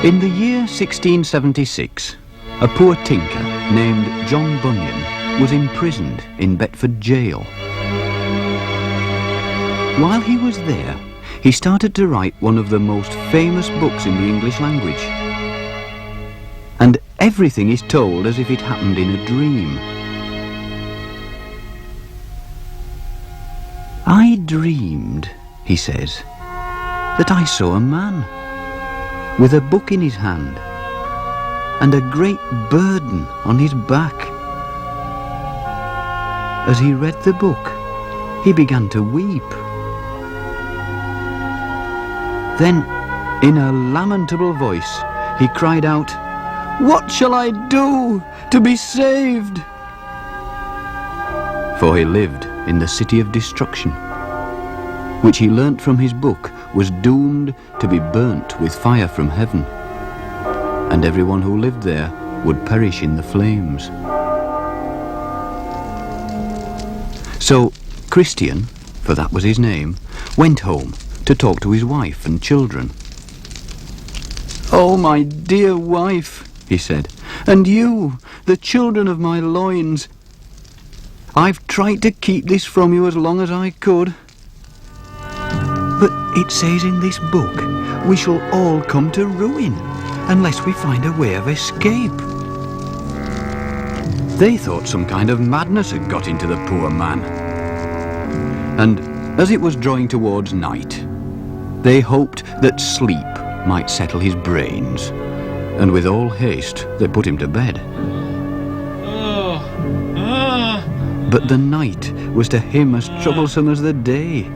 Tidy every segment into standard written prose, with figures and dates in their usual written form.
In the year 1676, a poor tinker named John Bunyan was imprisoned in Bedford jail. While he was there, he started to write one of the most famous books in the English language. And everything is told as if it happened in a dream. I dreamed, he says, that I saw a man with a book in his hand and a great burden on his back. As he read the book, he began to weep. Then, in a lamentable voice, he cried out, "What shall I do to be saved?" For he lived in the city of destruction, which he learnt from his book was doomed to be burnt with fire from heaven, and everyone who lived there would perish in the flames. So Christian, for that was his name, went home to talk to his wife and children. "Oh, my dear wife," he said, "and you, the children of my loins, I've tried to keep this from you as long as I could. But it says in this book we shall all come to ruin unless we find a way of escape." They thought some kind of madness had got into the poor man. And as it was drawing towards night, they hoped that sleep might settle his brains, and with all haste they put him to bed. But the night was to him as troublesome as the day.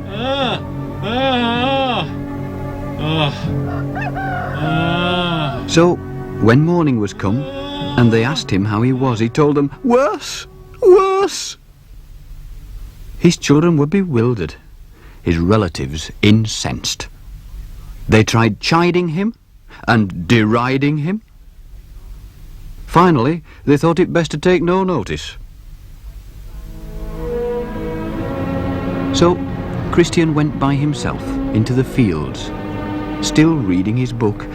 So, when morning was come, and they asked him how he was, he told them, "Worse, worse." His children were bewildered, his relatives incensed. They tried chiding him and deriding him. Finally, they thought it best to take no notice. So, Christian went by himself into the fields, still reading his book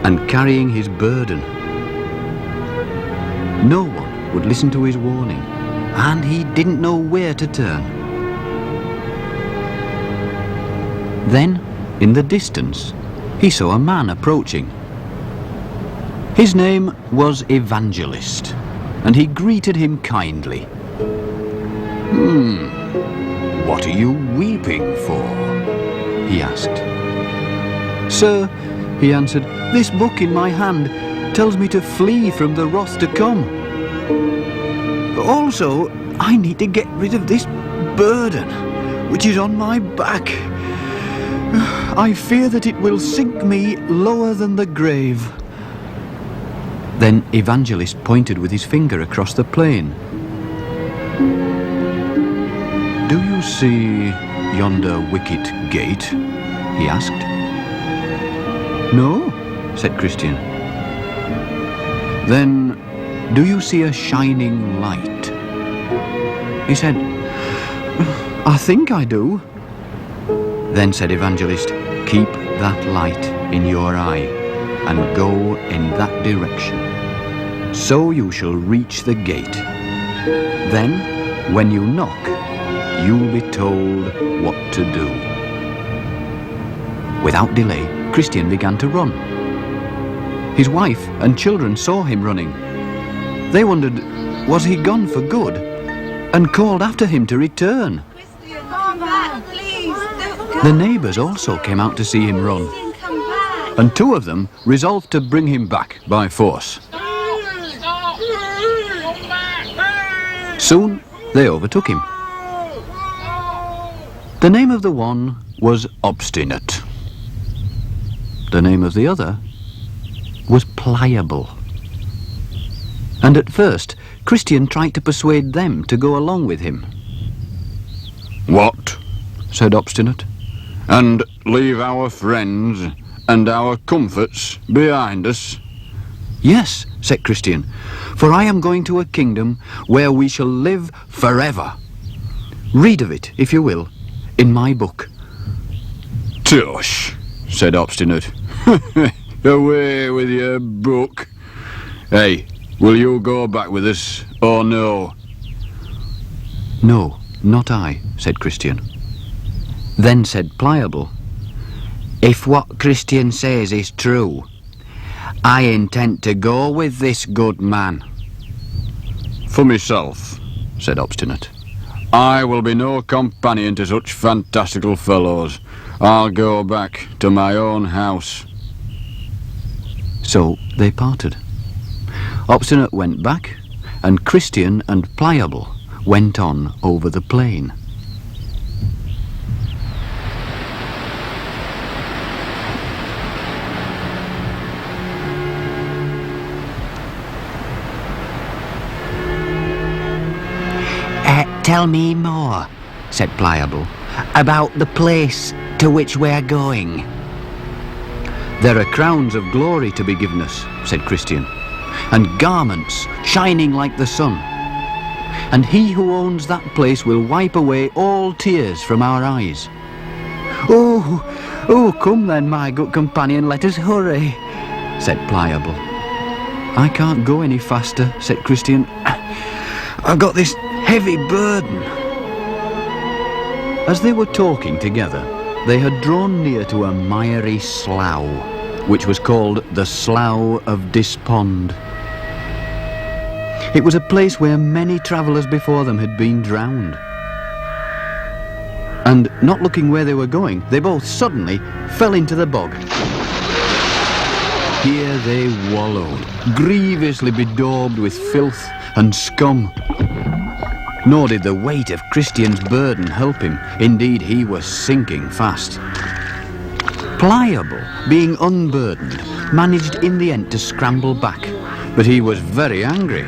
and carrying his burden. No one would listen to his warning, and he didn't know where to turn. Then, in the distance, he saw a man approaching. His name was Evangelist, and he greeted him kindly. "What are you weeping for?" he asked. "Sir," he answered, "this book in my hand tells me to flee from the wrath to come. Also, I need to get rid of this burden which is on my back. I fear that it will sink me lower than the grave." Then Evangelist pointed with his finger across the plain. "Do you see yonder wicket gate?" he asked. "No," said Christian. "Then do you see a shining light?" He said, "I think I do." Then said Evangelist, "Keep that light in your eye and go in that direction. So you shall reach the gate. Then, when you knock, you'll be told what to do." Without delay, Christian began to run. His wife and children saw him running. They wondered, was he gone for good, and called after him to return. Christian, come back, please. The neighbours also came out to see him run, Come back. and 2 of them resolved to bring him back by force. Soon they overtook him. The name of the one was Obstinate. The name of the other was Pliable. And at first, Christian tried to persuade them to go along with him. "What?" said Obstinate. "And leave our friends and our comforts behind us?" "Yes," said Christian, "for I am going to a kingdom where we shall live forever. Read of it, if you will, in my book." "Tush," said Obstinate. Away with your book. Hey, will you go back with us, or no? No, not I, said Christian. Then said Pliable, if what Christian says is true, I intend to go with this good man. For myself, said Obstinate, I will be no companion to such fantastical fellows. I'll go back to my own house. So they parted. Obstinate went back, and Christian and Pliable went on over the plain. Tell me more, said Pliable, about the place to which we're going. There are crowns of glory to be given us, said Christian, and garments shining like the sun. And he who owns that place will wipe away all tears from our eyes. Oh, come then, my good companion, let us hurry, said Pliable. I can't go any faster, said Christian. I've got this heavy burden. As they were talking together, they had drawn near to a miry slough, which was called the Slough of Despond. It was a place where many travellers before them had been drowned. And not looking where they were going, they both suddenly fell into the bog. Here they wallowed, grievously bedaubed with filth and scum. Nor did the weight of Christian's burden help him. Indeed, he was sinking fast. Pliable, being unburdened, managed in the end to scramble back, but he was very angry.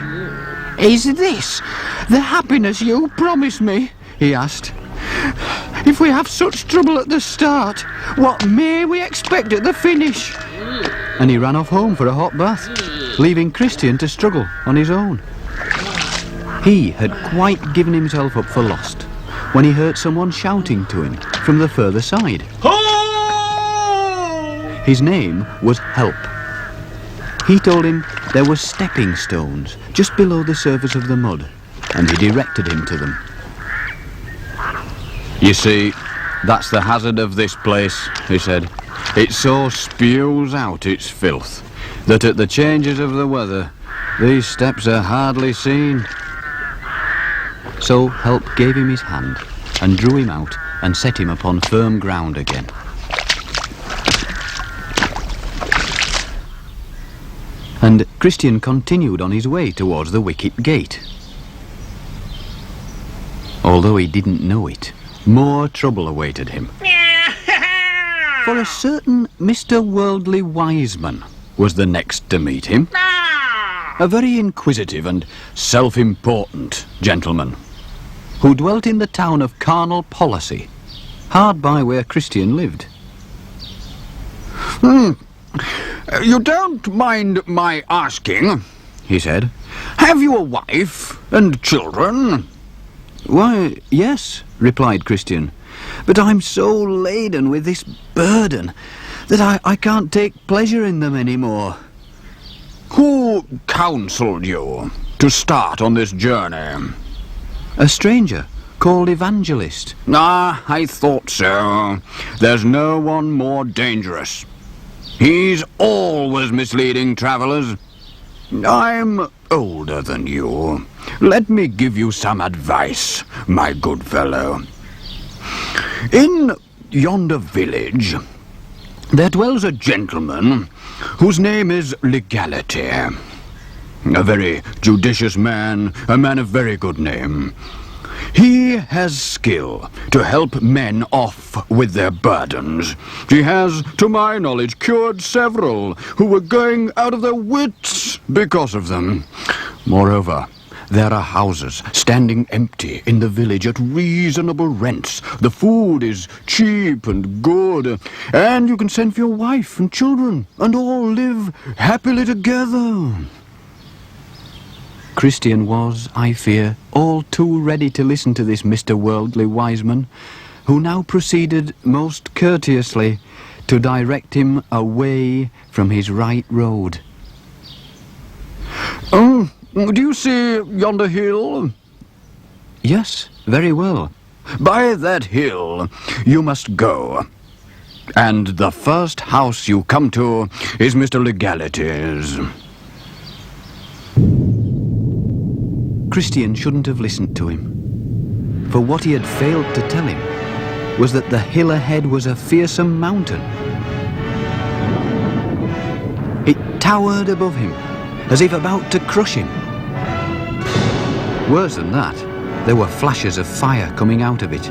Is this the happiness you promised me? He asked. If we have such trouble at the start, what may we expect at the finish? And he ran off home for a hot bath, leaving Christian to struggle on his own. He had quite given himself up for lost when he heard someone shouting to him from the further side. Ho! His name was Help. He told him there were stepping stones just below the surface of the mud, and he directed him to them. You see, that's the hazard of this place, he said. It so spews out its filth that at the changes of the weather, these steps are hardly seen. So Help gave him his hand and drew him out and set him upon firm ground again. And Christian continued on his way towards the wicket gate. Although he didn't know it, more trouble awaited him. For a certain Mr. Worldly Wiseman was the next to meet him. A very inquisitive and self-important gentleman who dwelt in the town of Carnal Policy, hard by where Christian lived. You don't mind my asking, he said, have you a wife and children? Why, yes, replied Christian, but I'm so laden with this burden that I can't take pleasure in them anymore. Who counselled you to start on this journey? A stranger called Evangelist. Ah, I thought so. There's no one more dangerous. He's always misleading travellers. I'm older than you. Let me give you some advice, my good fellow. In yonder village, there dwells a gentleman whose name is Legality. A very judicious man, a man of very good name. He has skill to help men off with their burdens. He has, to my knowledge, cured several who were going out of their wits because of them. Moreover, there are houses standing empty in the village at reasonable rents. The food is cheap and good, and you can send for your wife and children, and all live happily together. Christian was, I fear, all too ready to listen to this Mr. Worldly Wiseman, who now proceeded most courteously to direct him away from his right road. Oh, do you see yonder hill? Yes, very well. By that hill you must go. And the first house you come to is Mr. Legality's. Christian shouldn't have listened to him. For what he had failed to tell him was that the hill ahead was a fearsome mountain. It towered above him, as if about to crush him. Worse than that, there were flashes of fire coming out of it.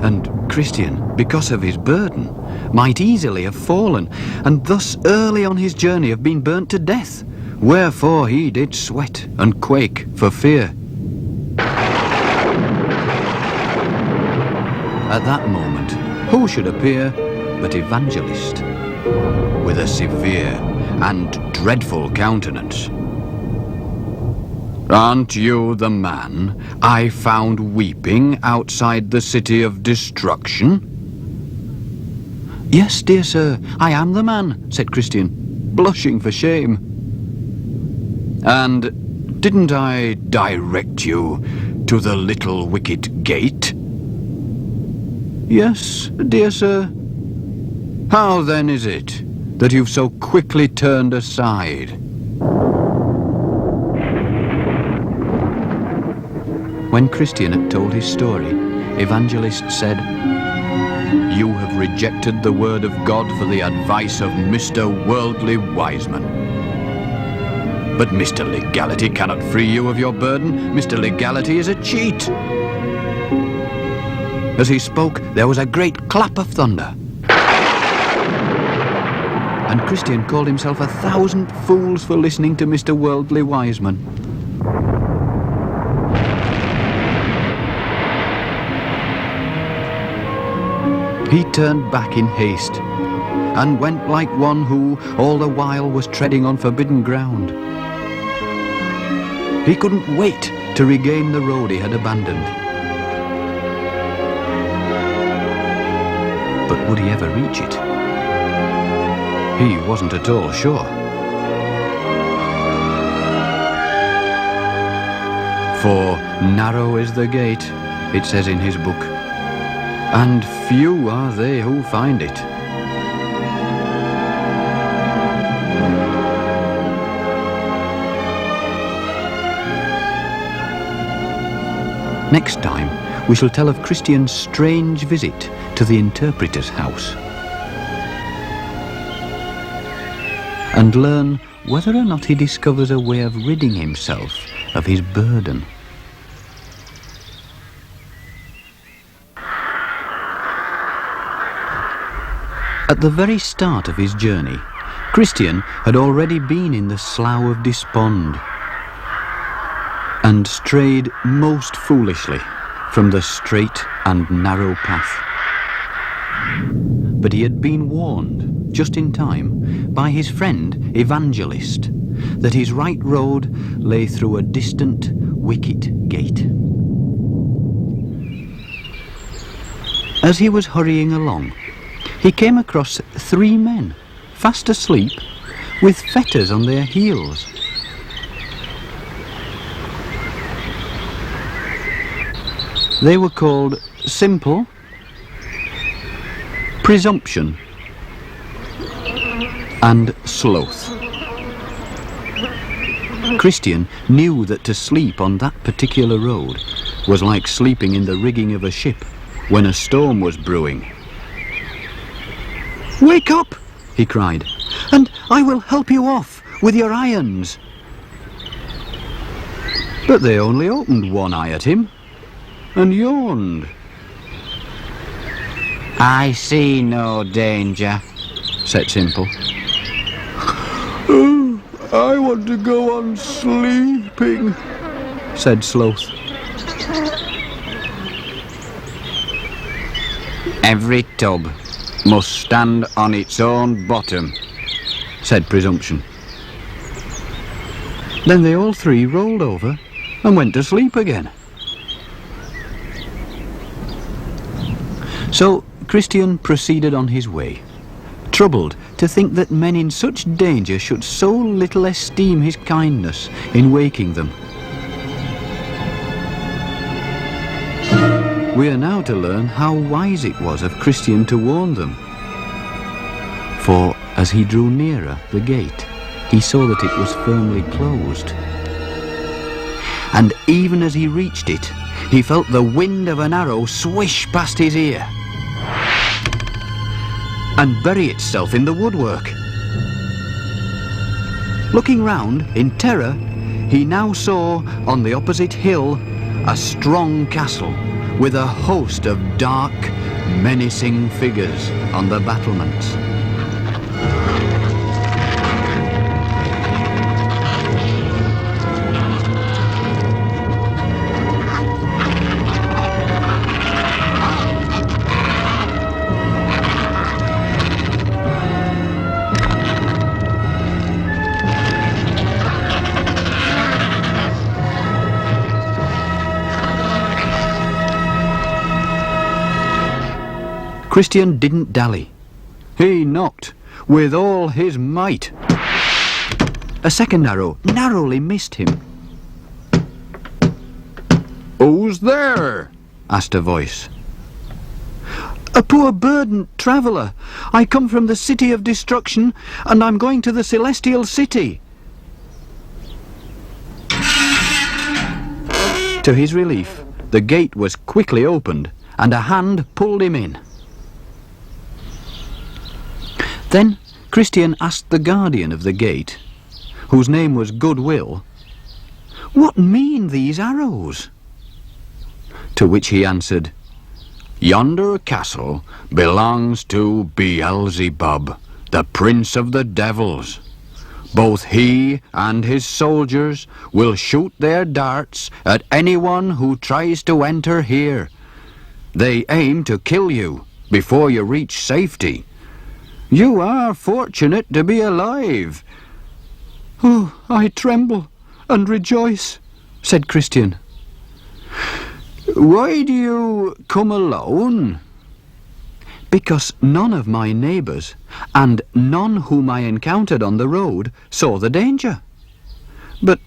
And Christian, because of his burden, might easily have fallen, and thus early on his journey have been burnt to death, wherefore he did sweat and quake for fear. At that moment, who should appear but Evangelist, with a severe and dreadful countenance. "Aren't you the man I found weeping outside the city of destruction?" "Yes, dear sir, I am the man," said Christian, blushing for shame. "And didn't I direct you to the little wicket gate?" "Yes, dear sir." "How then is it that you've so quickly turned aside?" When Christian had told his story, Evangelist said, "You have rejected the word of God for the advice of Mr. Worldly Wiseman. But Mr. Legality cannot free you of your burden. Mr. Legality is a cheat." As he spoke, there was a great clap of thunder. And Christian called himself 1,000 fools for listening to Mr. Worldly Wiseman. He turned back in haste, and went like one who all the while was treading on forbidden ground. He couldn't wait to regain the road he had abandoned. But would he ever reach it? He wasn't at all sure. For narrow is the gate, it says in his book, and few are they who find it. Next time, we shall tell of Christian's strange visit to the interpreter's house, and learn whether or not he discovers a way of ridding himself of his burden. At the very start of his journey, Christian had already been in the Slough of Despond, and strayed most foolishly from the straight and narrow path. But he had been warned, just in time, by his friend Evangelist, that his right road lay through a distant wicket gate. As he was hurrying along, he came across 3 men, fast asleep, with fetters on their heels. They were called Simple, Presumption, and Sloth. Christian knew that to sleep on that particular road was like sleeping in the rigging of a ship when a storm was brewing. "Wake up," he cried, "and I will help you off with your irons." But they only opened one eye at him and yawned. "I see no danger," said Simple. "Oh, I want to go on sleeping," said Sloth. "Every tub must stand on its own bottom," said Presumption. Then they all 3 rolled over and went to sleep again. So Christian proceeded on his way, troubled to think that men in such danger should so little esteem his kindness in waking them. We are now to learn how wise it was of Christian to warn them. For as he drew nearer the gate, he saw that it was firmly closed. And even as he reached it, he felt the wind of an arrow swish past his ear and bury itself in the woodwork. Looking round in terror, he now saw on the opposite hill a strong castle with a host of dark, menacing figures on the battlements. Christian didn't dally. He knocked with all his might. A second arrow narrowly missed him. "Who's there?" asked a voice. "A poor burdened traveller. I come from the city of destruction, and I'm going to the celestial city." To his relief, the gate was quickly opened, and a hand pulled him in. Then Christian asked the guardian of the gate, whose name was Goodwill, "What mean these arrows?" To which he answered, "Yonder castle belongs to Beelzebub, the prince of the devils. Both he and his soldiers will shoot their darts at anyone who tries to enter here. They aim to kill you before you reach safety. You are fortunate to be alive." "Oh, I tremble and rejoice," said Christian. "Why do you come alone?" "Because none of my neighbours, and none whom I encountered on the road, saw the danger. But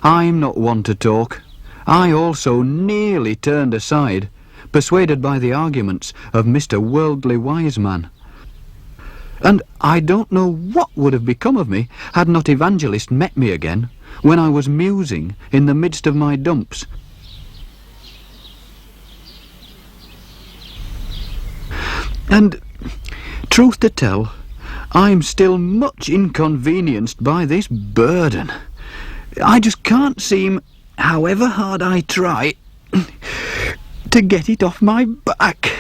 I'm not one to talk. I also nearly turned aside, persuaded by the arguments of Mr. Worldly Wise Man. And I don't know what would have become of me had not Evangelist met me again when I was musing in the midst of my dumps. And, truth to tell, I'm still much inconvenienced by this burden. I just can't seem, however hard I try, to get it off my back.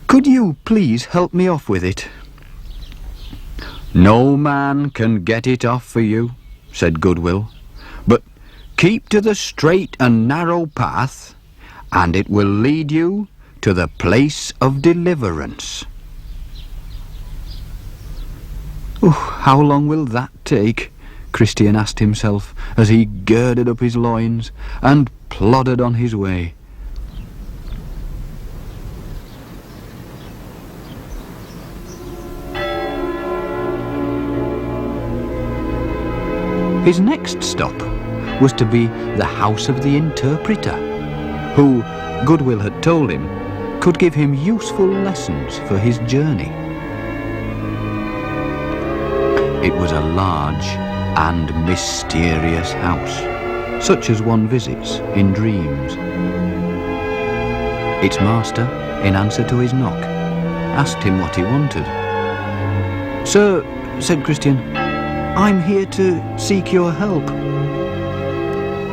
Could you please help me off with it?" "No man can get it off for you," said Goodwill, "but keep to the straight and narrow path, and it will lead you to the place of deliverance." "Oh, how long will that take?" Christian asked himself as he girded up his loins and plodded on his way. His next stop was to be the house of the interpreter, who, Goodwill had told him, could give him useful lessons for his journey. It was a large and mysterious house, such as one visits in dreams. Its master, in answer to his knock, asked him what he wanted. "Sir," said Christian, "I'm here to seek your help."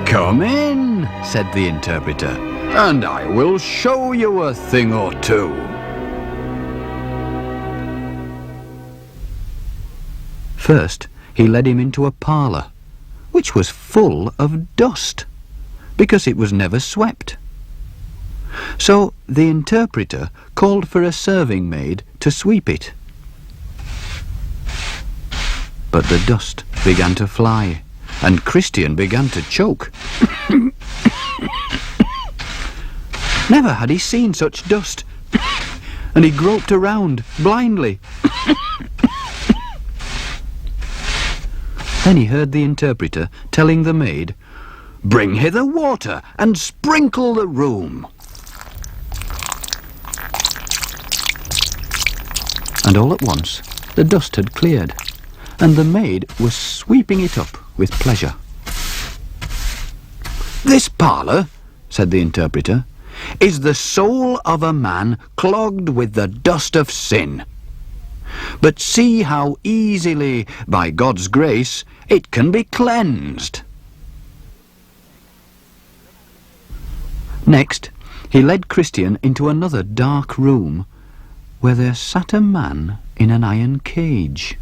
"Come in," said the interpreter, "and I will show you a thing or two." First, he led him into a parlour, which was full of dust, because it was never swept. So the interpreter called for a serving maid to sweep it. But the dust began to fly, and Christian began to choke. Never had he seen such dust, and he groped around blindly. Then he heard the interpreter telling the maid, "Bring hither water and sprinkle the room." And all at once the dust had cleared, and the maid was sweeping it up with pleasure. "This parlour," said the interpreter, "is the soul of a man clogged with the dust of sin. But see how easily, by God's grace, it can be cleansed." Next, he led Christian into another dark room, where there sat a man in an iron cage.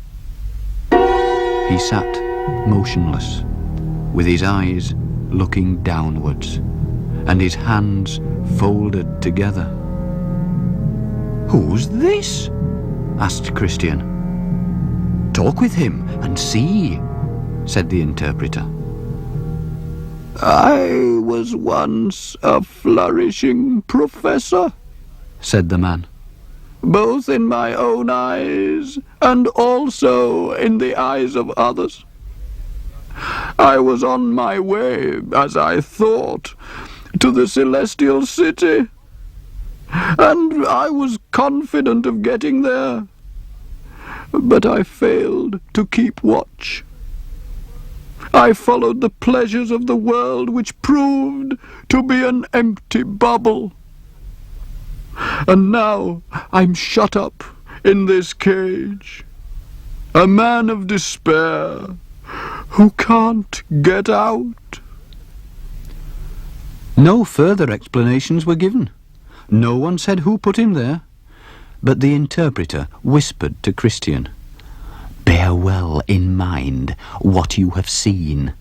He sat motionless, with his eyes looking downwards, and his hands folded together. "Who's this?" asked Christian. "Talk with him and see," said the interpreter. "I was once a flourishing professor," said the man, "both in my own eyes and also in the eyes of others. I was on my way, as I thought, to the celestial city, and I was confident of getting there, but I failed to keep watch. I followed the pleasures of the world, which proved to be an empty bubble. And now I'm shut up in this cage, a man of despair who can't get out." No further explanations were given. No one said who put him there, but the interpreter whispered to Christian, "Bear well in mind what you have seen."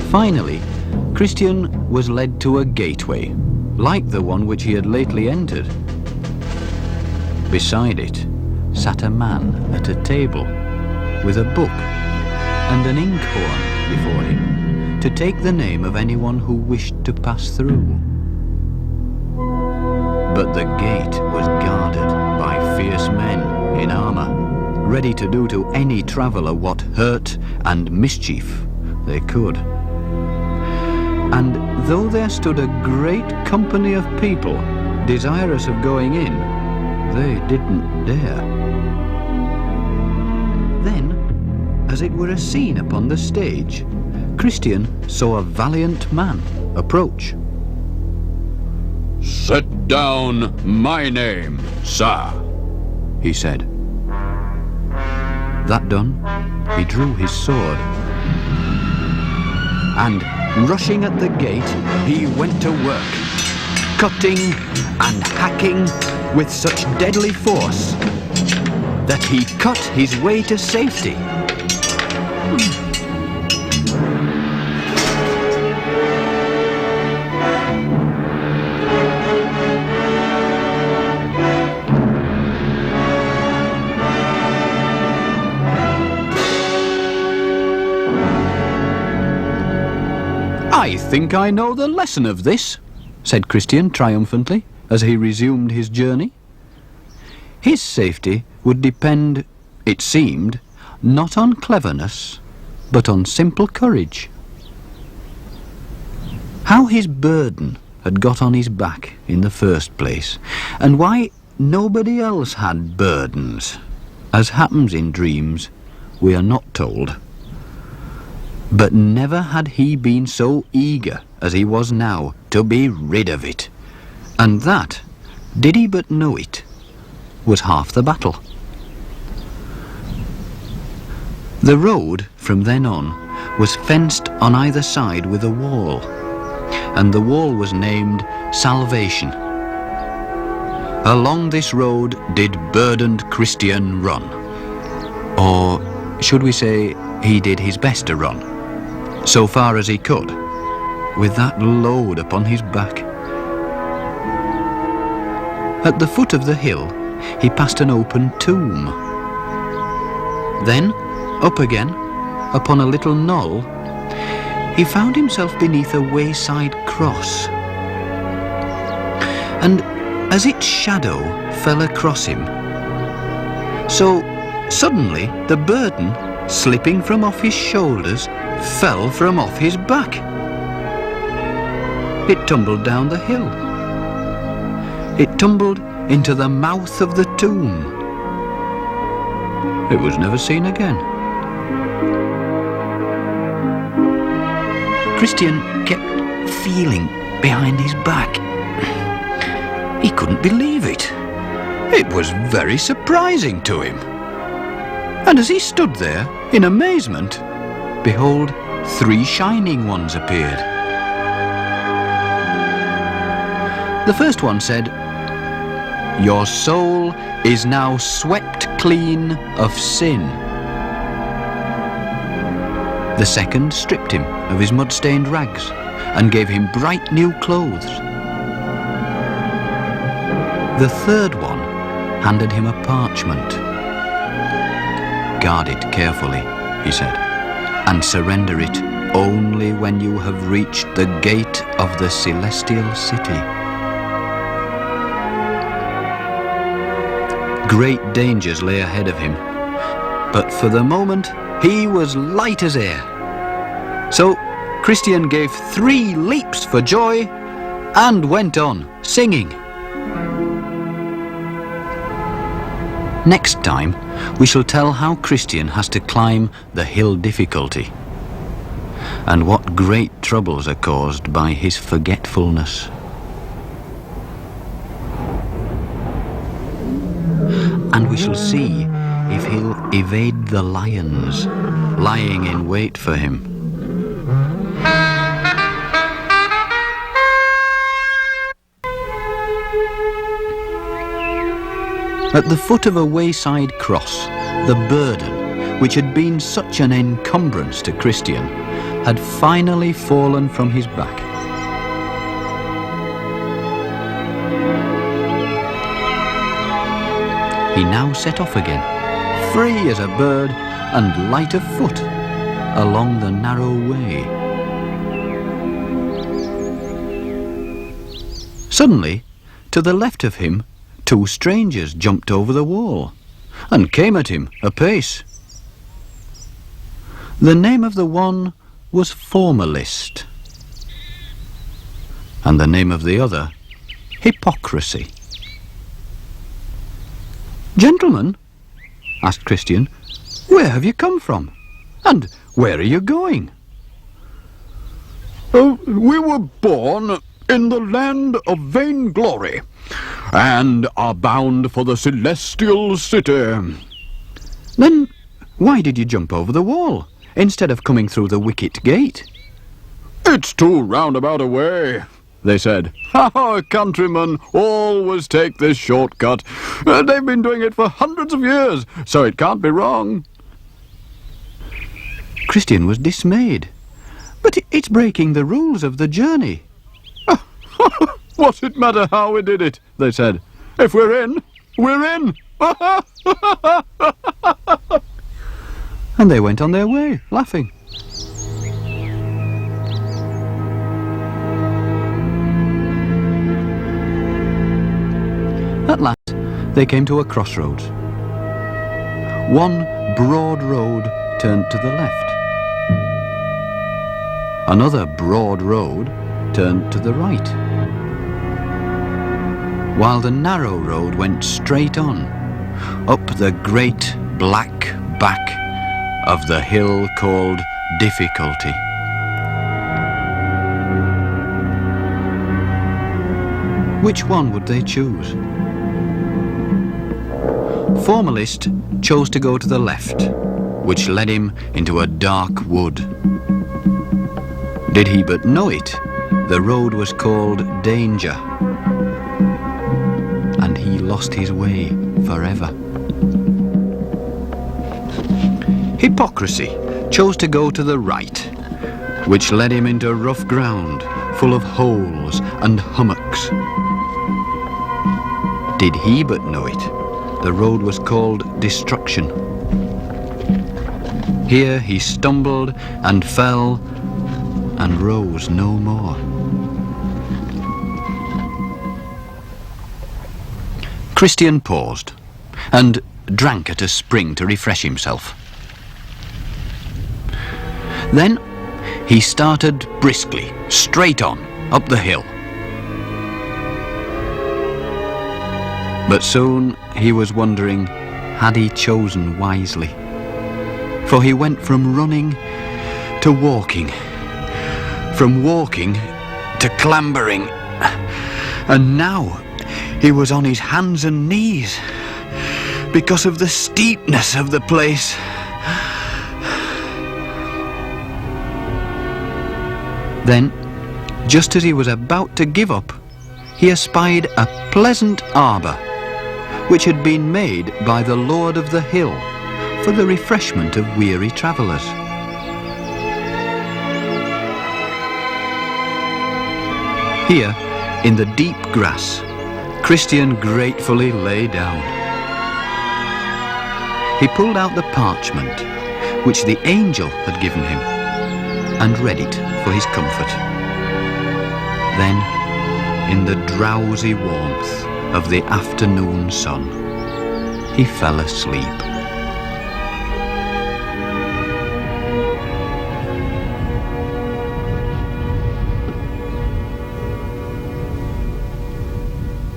Finally, Christian was led to a gateway, like the one which he had lately entered. Beside it sat a man at a table, with a book and an inkhorn before him, to take the name of anyone who wished to pass through. But the gate was guarded by fierce men in armour, ready to do to any traveller what hurt and mischief they could. And though there stood a great company of people desirous of going in, they didn't dare. Then, as it were a scene upon the stage, Christian saw a valiant man approach. "Set down my name, sir," he said. That done, he drew his sword, and rushing at the gate, he went to work, cutting and hacking with such deadly force that he cut his way to safety. "I think I know the lesson of this," said Christian triumphantly, as he resumed his journey. His safety would depend, it seemed, not on cleverness, but on simple courage. How his burden had got on his back in the first place, and why nobody else had burdens, as happens in dreams, we are not told. But never had he been so eager as he was now to be rid of it, and that, did he but know it, was half the battle. The road from then on was fenced on either side with a wall, and the wall was named Salvation. Along this road did burdened Christian run, or should we say he did his best to run, so far as he could, with that load upon his back. At the foot of the hill he passed an open tomb. Then, up again, upon a little knoll, he found himself beneath a wayside cross. And as its shadow fell across him, so suddenly the burden, slipping from off his shoulders, fell from off his back. It tumbled down the hill. It tumbled into the mouth of the tomb. It was never seen again. Christian kept feeling behind his back. He couldn't believe it. It was very surprising to him. And as he stood there in amazement, behold, 3 shining ones appeared. The first one said, "Your soul is now swept clean of sin." The second stripped him of his mud-stained rags and gave him bright new clothes. The third one handed him a parchment. "Guard it carefully," he said, "and surrender it only when you have reached the gate of the celestial city." Great dangers lay ahead of him, but for the moment he was light as air. So Christian gave 3 leaps for joy and went on singing. Next time we shall tell how Christian has to climb the hill difficulty and what great troubles are caused by his forgetfulness. And we shall see if he'll evade the lions lying in wait for him. At the foot of a wayside cross, the burden, which had been such an encumbrance to Christian, had finally fallen from his back. He now set off again, free as a bird and light of foot, along the narrow way. Suddenly, to the left of him, 2 strangers jumped over the wall and came at him apace. The name of the one was Formalist, and the name of the other, Hypocrisy. "Gentlemen," asked Christian, "where have you come from? And where are you going?" We were born in the land of vainglory, and are bound for the celestial city." "Then why did you jump over the wall instead of coming through the wicket gate?" "It's too roundabout a way," they said. "Our countrymen always take this shortcut. They've been doing it for hundreds of years, so it can't be wrong." Christian was dismayed. "But it's breaking the rules of the journey." "What's it matter how we did it?" they said. "If we're in, we're in." And they went on their way, laughing. At last, they came to a crossroads. One broad road turned to the left. Another broad road turned to the right, while the narrow road went straight on, up the great black back of the hill called Difficulty. Which one would they choose? Formalist chose to go to the left, which led him into a dark wood. Did he but know it, the road was called Danger, and he lost his way forever. Hypocrisy chose to go to the right, which led him into rough ground full of holes and hummocks. Did he but know it, the road was called Destruction. Here he stumbled and fell and rose no more. Christian paused and drank at a spring to refresh himself. Then he started briskly, straight on, up the hill. But soon he was wondering, had he chosen wisely? For he went from running to walking, from walking to clambering, and now he was on his hands and knees because of the steepness of the place. Then, just as he was about to give up, he espied a pleasant arbour, which had been made by the Lord of the Hill for the refreshment of weary travellers. Here, in the deep grass, Christian gratefully lay down. He pulled out the parchment which the angel had given him and read it for his comfort. Then, in the drowsy warmth of the afternoon sun, he fell asleep.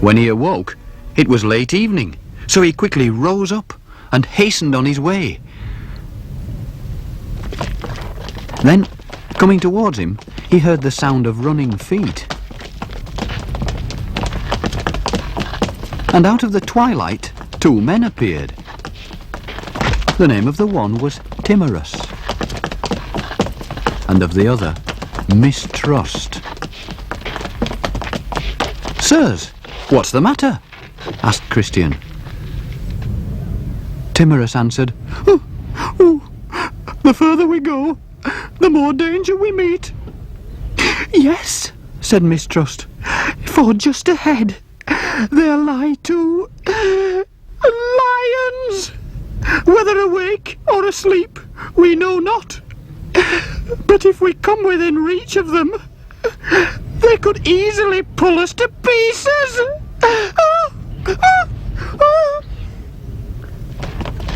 When he awoke, it was late evening, so he quickly rose up and hastened on his way. Then, coming towards him, he heard the sound of running feet. And out of the twilight, two men appeared. The name of the one was Timorous, and of the other, Mistrust. "Sirs, what's the matter?" asked Christian. Timorous answered, "The further we go, the more danger we meet." "Yes," said Mistrust, "for just ahead there lie two lions. Whether awake or asleep, we know not. But if we come within reach of them, they could easily pull us to pieces."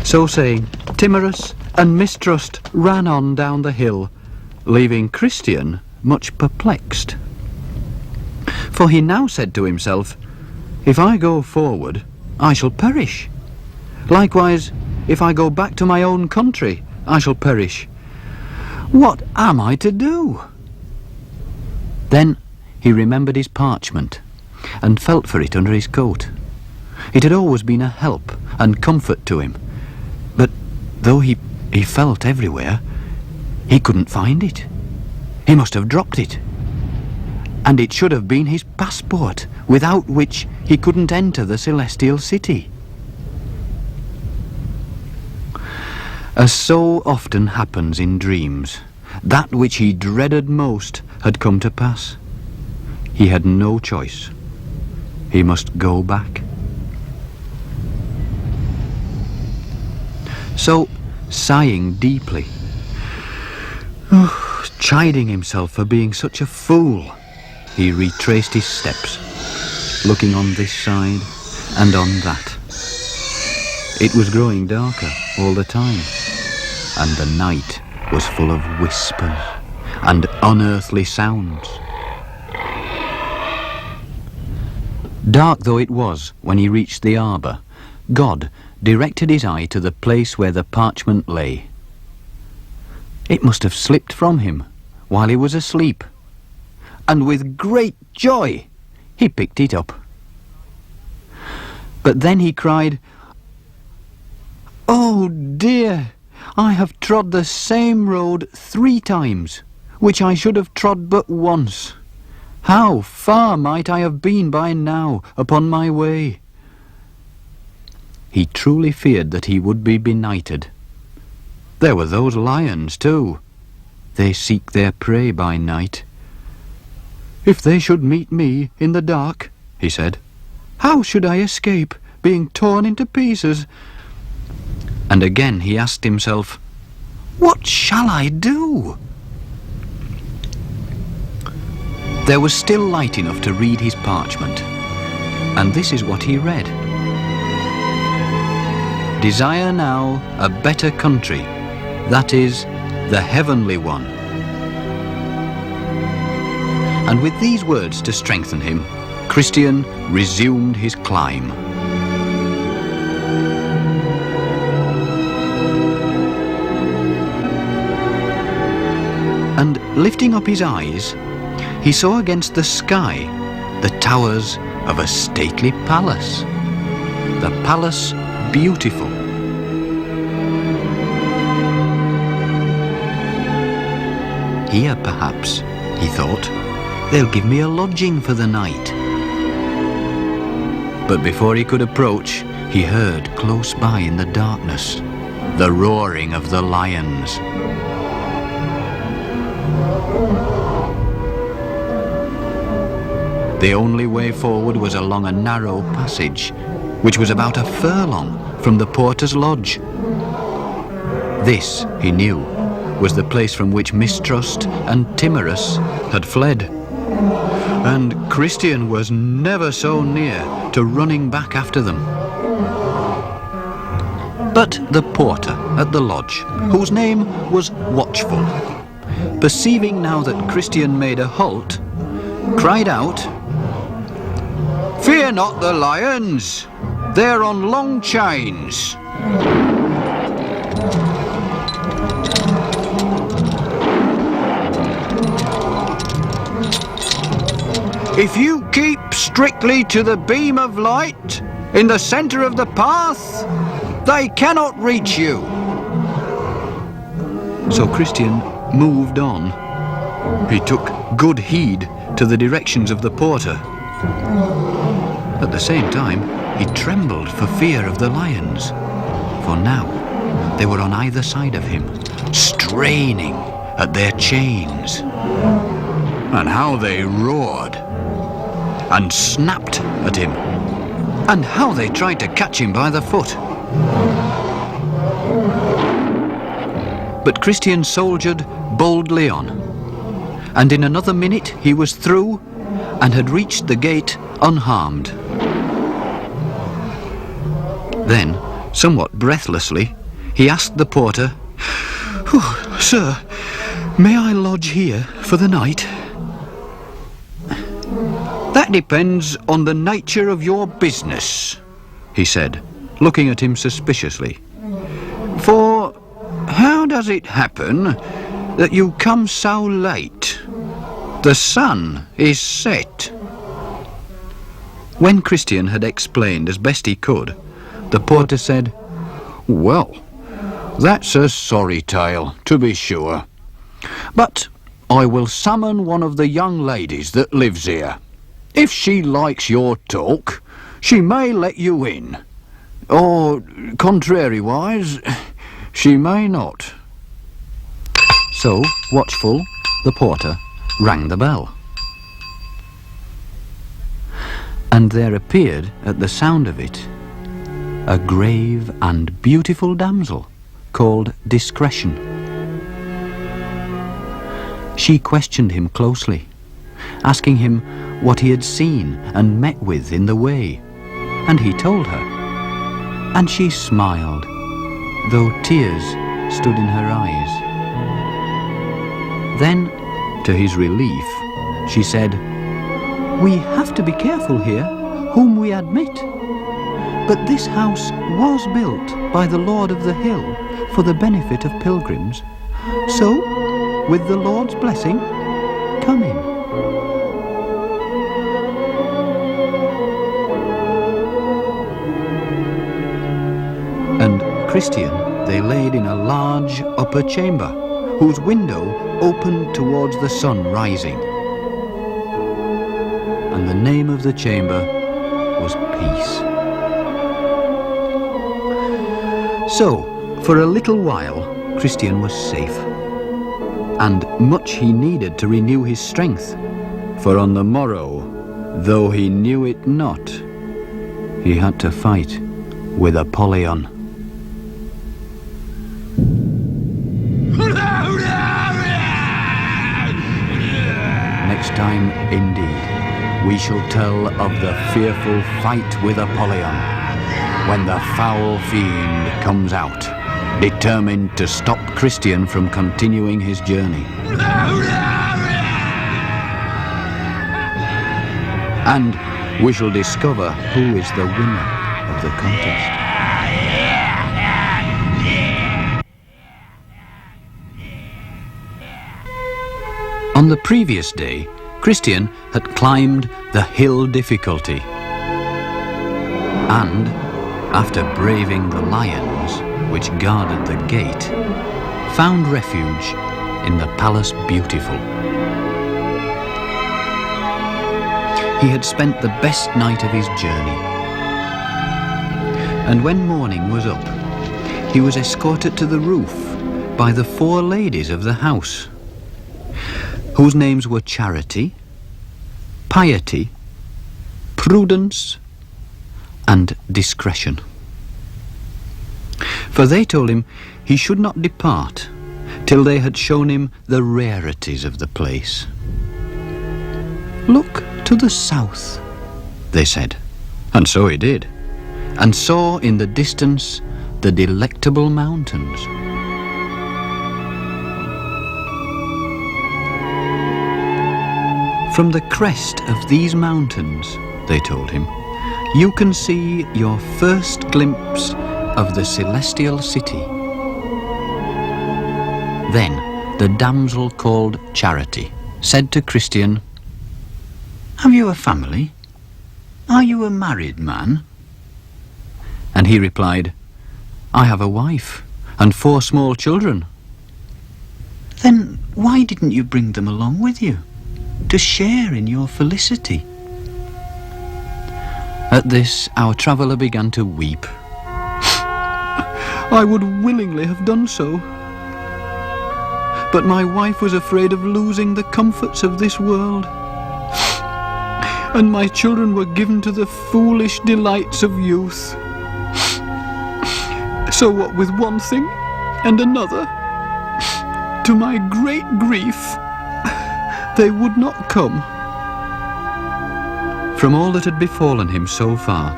So saying, Timorous and Mistrust ran on down the hill, leaving Christian much perplexed. For he now said to himself, "If I go forward, I shall perish. Likewise, if I go back to my own country, I shall perish. What am I to do?" Then he remembered his parchment and felt for it under his coat. It had always been a help and comfort to him, but though he felt everywhere, he couldn't find it. He must have dropped it. And it should have been his passport, without which he couldn't enter the celestial city. As so often happens in dreams, that which he dreaded most had come to pass. He had no choice. He must go back. So, sighing deeply, chiding himself for being such a fool, he retraced his steps, looking on this side and on that. It was growing darker all the time, and the night was full of whispers and unearthly sounds. Dark though it was when he reached the arbour, God directed his eye to the place where the parchment lay. It must have slipped from him while he was asleep, and with great joy he picked it up. But then he cried, "Oh dear, I have trod the same road 3 times, which I should have trod but once. How far might I have been by now upon my way?" He truly feared that he would be benighted. There were those lions too. They seek their prey by night. "If they should meet me in the dark," he said, "how should I escape being torn into pieces. And again he asked himself, "What shall I do?" There was still light enough to read his parchment, and this is what he read. "Desire now a better country, that is, the heavenly one." And with these words to strengthen him, Christian resumed his climb. And lifting up his eyes, he saw against the sky the towers of a stately palace, the palace beautiful. Here, perhaps, he thought, they'll give me a lodging for the night. But before he could approach, he heard close by in the darkness the roaring of the lions. The only way forward was along a narrow passage, which was about a furlong from the porter's lodge. This, he knew, was the place from which Mistrust and Timorous had fled. And Christian was never so near to running back after them. But the porter at the lodge, whose name was Watchful, perceiving now that Christian made a halt, cried out, "Fear not the lions, they're on long chains." "If you keep strictly to the beam of light in the centre of the path, they cannot reach you." So Christian moved on. He took good heed to the directions of the porter. At the same time, he trembled for fear of the lions, for now they were on either side of him, straining at their chains. And how they roared and snapped at him, and how they tried to catch him by the foot. But Christian soldiered boldly on, and in another minute he was through and had reached the gate unharmed. Then, somewhat breathlessly, he asked the porter, "Sir, may I lodge here for the night?" "That depends on the nature of your business," he said, looking at him suspiciously. "For how does it happen that you come so late? The sun is set." When Christian had explained as best he could, the porter said, "Well, that's a sorry tale, to be sure. But I will summon one of the young ladies that lives here. If she likes your talk, she may let you in. Or, contrariwise, she may not." So, Watchful, the porter, rang the bell. And there appeared, at the sound of it, a grave and beautiful damsel called Discretion. She questioned him closely, asking him what he had seen and met with in the way, and he told her, and she smiled, though tears stood in her eyes. Then, to his relief, she said, "We have to be careful here whom we admit. But this house was built by the Lord of the Hill for the benefit of pilgrims. So, with the Lord's blessing, come in." And Christian they laid in a large upper chamber, whose window opened towards the sun rising. And the name of the chamber was Peace. So, for a little while, Christian was safe, and much he needed to renew his strength, for on the morrow, though he knew it not, he had to fight with Apollyon. Next time, indeed, we shall tell of the fearful fight with Apollyon, when the foul fiend comes out, determined to stop Christian from continuing his journey. And we shall discover who is the winner of the contest. On the previous day, Christian had climbed the hill difficulty and, after braving the lions which guarded the gate, found refuge in the Palace Beautiful. He had spent the best night of his journey, and when morning was up, he was escorted to the roof by the 4 ladies of the house, whose names were Charity, Piety, Prudence, and Discretion. For they told him he should not depart till they had shown him the rarities of the place. "Look to the south," they said, and so he did, and saw in the distance the Delectable Mountains. "From the crest of these mountains," they told him, "you can see your first glimpse of the celestial city." Then the damsel called Charity said to Christian, "Have you a family? Are you a married man?" And he replied, "I have a wife and 4 small children." "Then why didn't you bring them along with you, to share in your felicity?" At this, our traveller began to weep. "I would willingly have done so, but my wife was afraid of losing the comforts of this world, and my children were given to the foolish delights of youth. So what with one thing and another, to my great grief, they would not come." From all that had befallen him so far,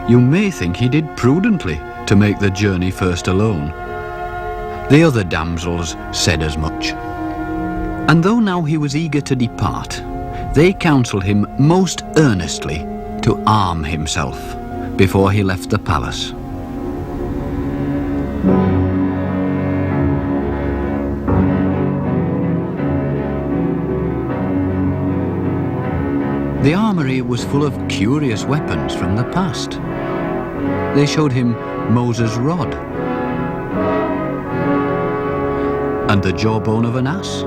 you may think he did prudently to make the journey first alone. The other damsels said as much. And though now he was eager to depart, they counselled him most earnestly to arm himself before he left the palace. The armoury was full of curious weapons from the past. They showed him Moses' rod and the jawbone of an ass,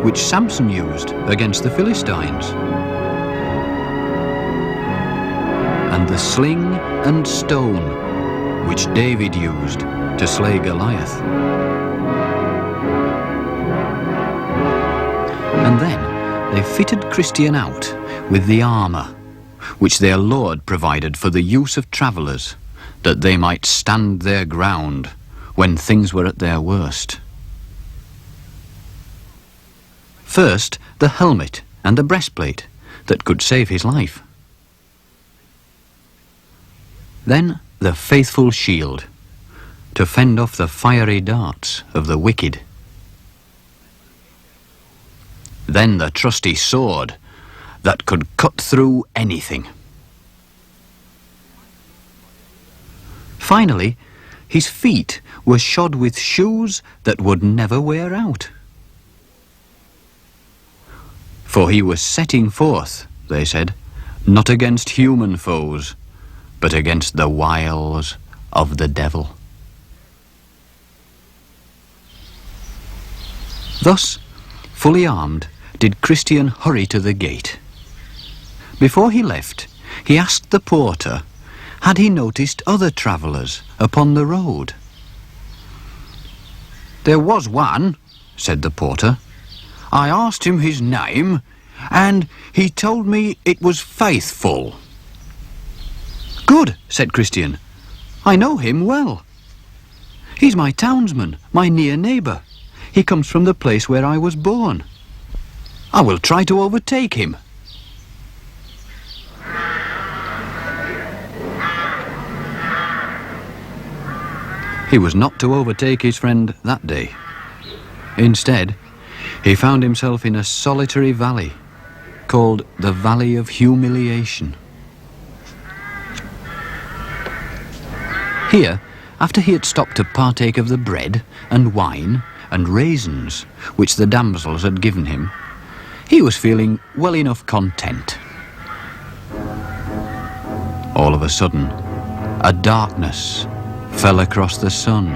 which Samson used against the Philistines, and the sling and stone which David used to slay Goliath. And then they fitted Christian out with the armour which their Lord provided for the use of travellers, that they might stand their ground when things were at their worst. First, the helmet and the breastplate that could save his life. Then the faithful shield to fend off the fiery darts of the wicked. Then the trusty sword that could cut through anything. Finally, his feet were shod with shoes that would never wear out. For he was setting forth, they said, not against human foes, but against the wiles of the devil. Thus, fully armed, did Christian hurry to the gate. Before he left, he asked the porter, had he noticed other travellers upon the road? "There was one," said the porter. "I asked him his name, and he told me it was Faithful." Good, said Christian. I know him well. He's my townsman, my near neighbour. He comes from the place where I was born. I will try to overtake him. He was not to overtake his friend that day. Instead, he found himself in a solitary valley called the Valley of Humiliation. Here, after he had stopped to partake of the bread and wine and raisins which the damsels had given him, he was feeling well enough content. All of a sudden, a darkness fell across the sun,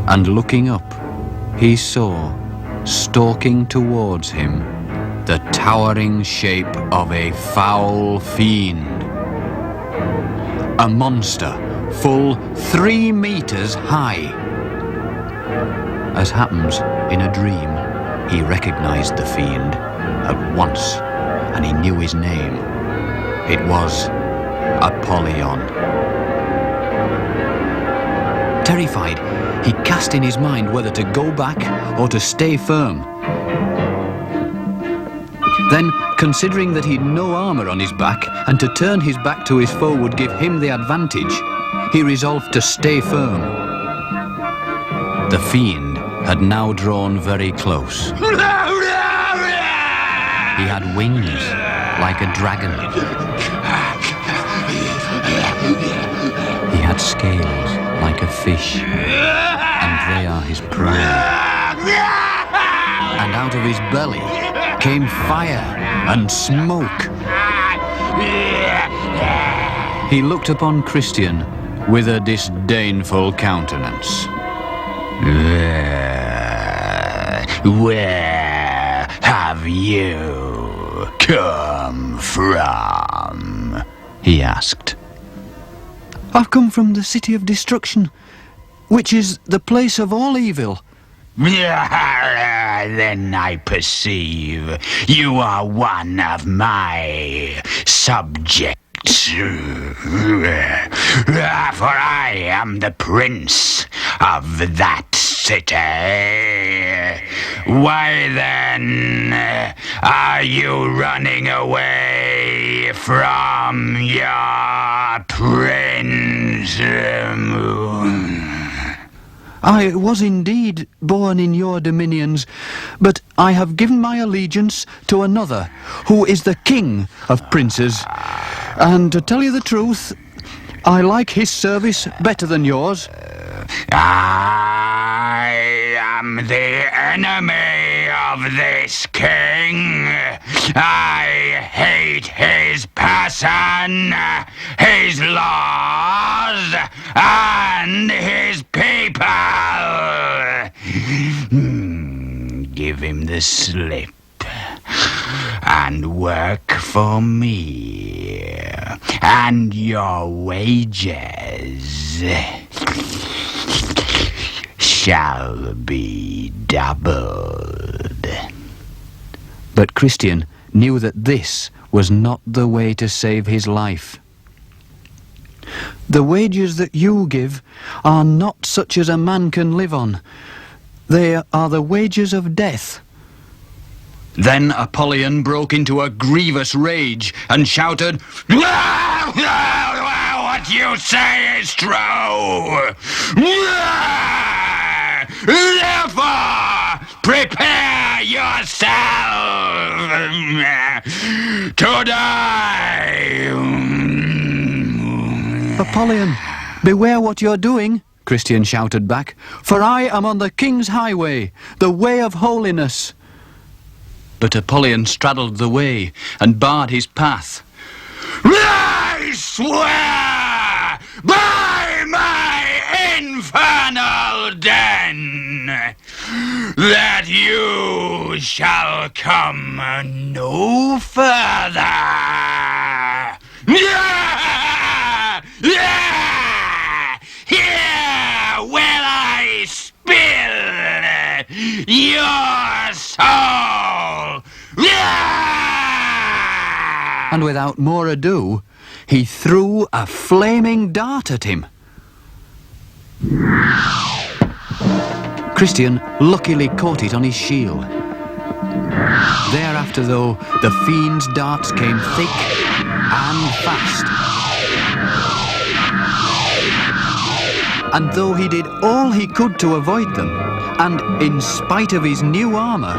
and looking up, he saw, stalking towards him, the towering shape of a foul fiend. A monster full 3 meters high. As happens in a dream, he recognized the fiend at once, and he knew his name. It was Apollyon. Terrified, he cast in his mind whether to go back or to stay firm. Then, considering that he'd no armour on his back, and to turn his back to his foe would give him the advantage, he resolved to stay firm. The fiend had now drawn very close. He had wings like a dragon. He had scales like a fish, and they are his pride. And out of his belly came fire and smoke. He looked upon Christian with a disdainful countenance. Where have you come from? He asked. I've come from the city of destruction, which is the place of all evil. Then I perceive you are one of my subjects. For I am the prince of that city. Why then are you running away from your prince? I was indeed born in your dominions, but I have given my allegiance to another, who is the king of princes. And to tell you the truth, I like his service better than yours. I am the enemy of this king. I hate his person, his laws, and his people. Give him the slip and work for me, and your wages shall be doubled. But Christian knew that this was not the way to save his life. The wages that you give are not such as a man can live on. They are the wages of death. Then Apollyon broke into a grievous rage and shouted, "What you say is true! Therefore, prepare yourself to die!" Apollyon, beware what you're doing, Christian shouted back, for I am on the king's highway, the way of holiness. But Apollyon straddled the way and barred his path. I swear by my infernal den that you shall come no further. Here will I spill your soul. And without more ado, he threw a flaming dart at him. Christian luckily caught it on his shield. Thereafter, though, the fiend's darts came thick and fast. And though he did all he could to avoid them, and in spite of his new armour,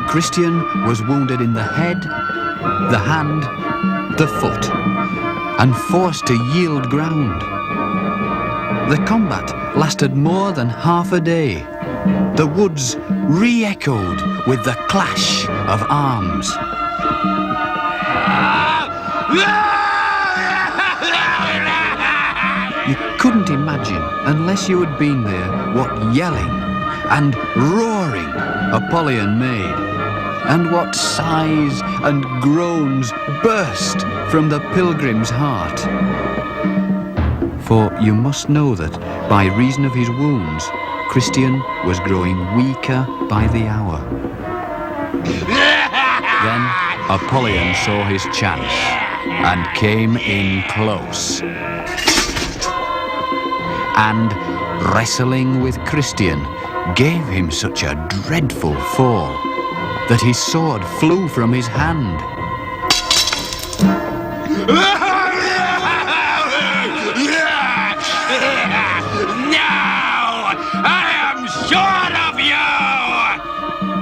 Christian was wounded in the head, the hand, the foot, and forced to yield ground. The combat lasted more than half a day. The woods re-echoed with the clash of arms. You couldn't imagine, unless you had been there, what yelling and roaring Apollyon made, and what sighs and groans burst from the pilgrim's heart. For you must know that, by reason of his wounds, Christian was growing weaker by the hour. Then Apollyon saw his chance and came in close. And, wrestling with Christian, gave him such a dreadful fall that his sword flew from his hand.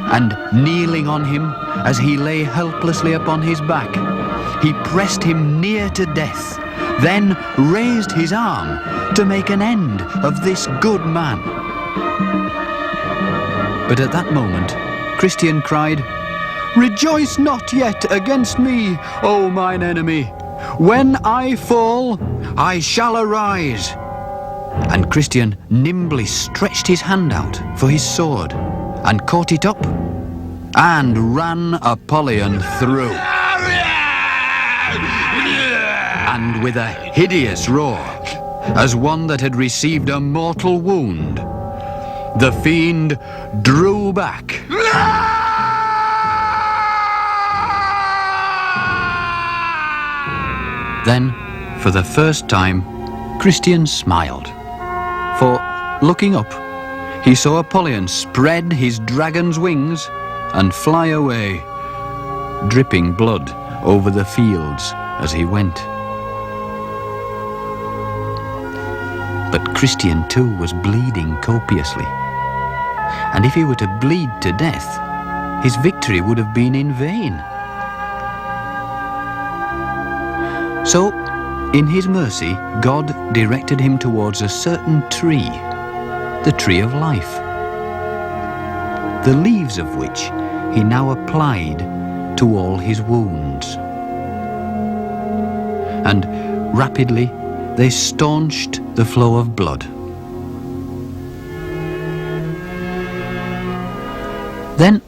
And kneeling on him as he lay helplessly upon his back, he pressed him near to death, then raised his arm to make an end of this good man. But at that moment, Christian cried, "Rejoice not yet against me, O mine enemy. When I fall, I shall arise." And Christian nimbly stretched his hand out for his sword, and caught it up, and ran Apollyon through. And with a hideous roar, as one that had received a mortal wound, the fiend drew back. Then, for the first time, Christian smiled, for, looking up, he saw Apollyon spread his dragon's wings and fly away, dripping blood over the fields as he went. But Christian too was bleeding copiously, and if he were to bleed to death, his victory would have been in vain. So, in his mercy, God directed him towards a certain tree, the tree of life, the leaves of which he now applied to all his wounds. And rapidly they staunched the flow of blood. Then,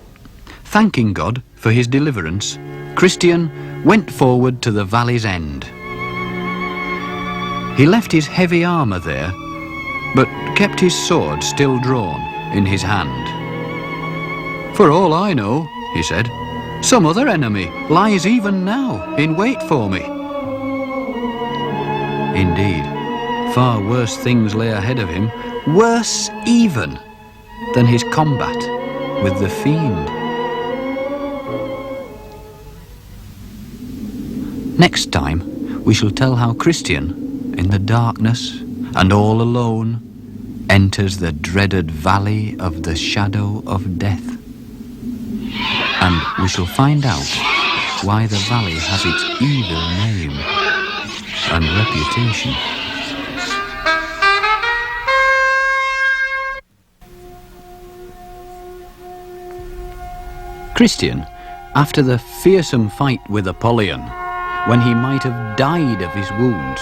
thanking God for his deliverance, Christian went forward to the valley's end. He left his heavy armour there, but kept his sword still drawn in his hand. "For all I know," he said, "some other enemy lies even now in wait for me." Indeed, far worse things lay ahead of him, worse even than his combat with the fiend. Next time, we shall tell how Christian, in the darkness and all alone, enters the dreaded valley of the shadow of death. And we shall find out why the valley has its evil name and reputation. Christian, after the fearsome fight with Apollyon, when he might have died of his wounds,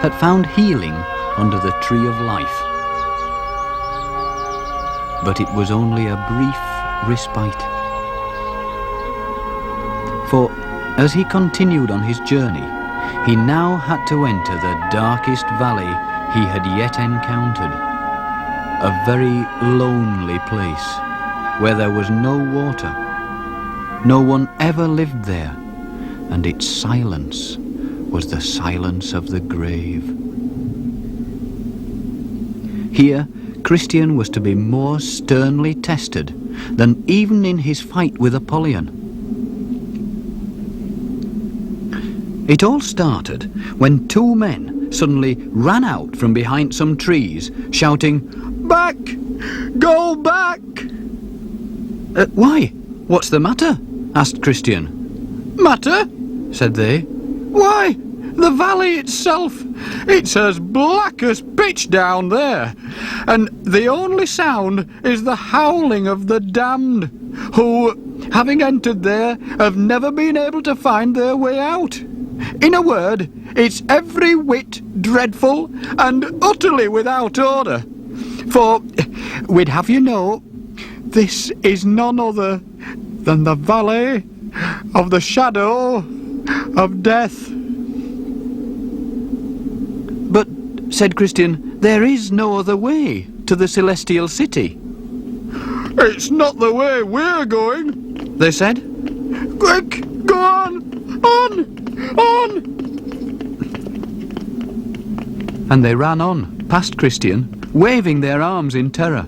had found healing under the tree of life. But it was only a brief respite. For as he continued on his journey, he now had to enter the darkest valley he had yet encountered, a very lonely place where there was no water. No one ever lived there, and its silence was the silence of the grave. Here, Christian was to be more sternly tested than even in his fight with Apollyon. It all started when two men suddenly ran out from behind some trees, shouting, "Back! Go back!" "Why? What's the matter?" asked Christian. "Matter?" said they. "Why, the valley itself, it's as black as pitch down there, and the only sound is the howling of the damned, who, having entered there, have never been able to find their way out. In a word, it's every whit dreadful and utterly without order. For, we'd have you know, this is none other than the valley of the shadow of death." "But," said Christian, "there is no other way to the celestial city." "It's not the way we're going," they said. "Quick, go on! On! And they ran on, past Christian, waving their arms in terror.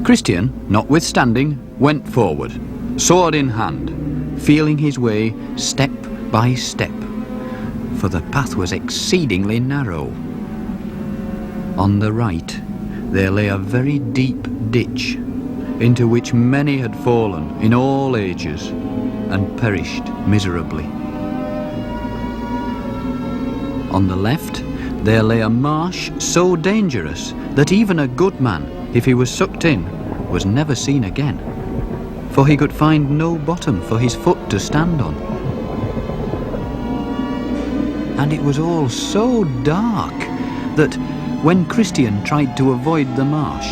Christian, notwithstanding, went forward, sword in hand, feeling his way step by step, for the path was exceedingly narrow. On the right, there lay a very deep ditch, into which many had fallen in all ages and perished miserably. On the left, there lay a marsh so dangerous that even a good man, if he was sucked in, was never seen again, for he could find no bottom for his foot to stand on. And it was all so dark that when Christian tried to avoid the marsh,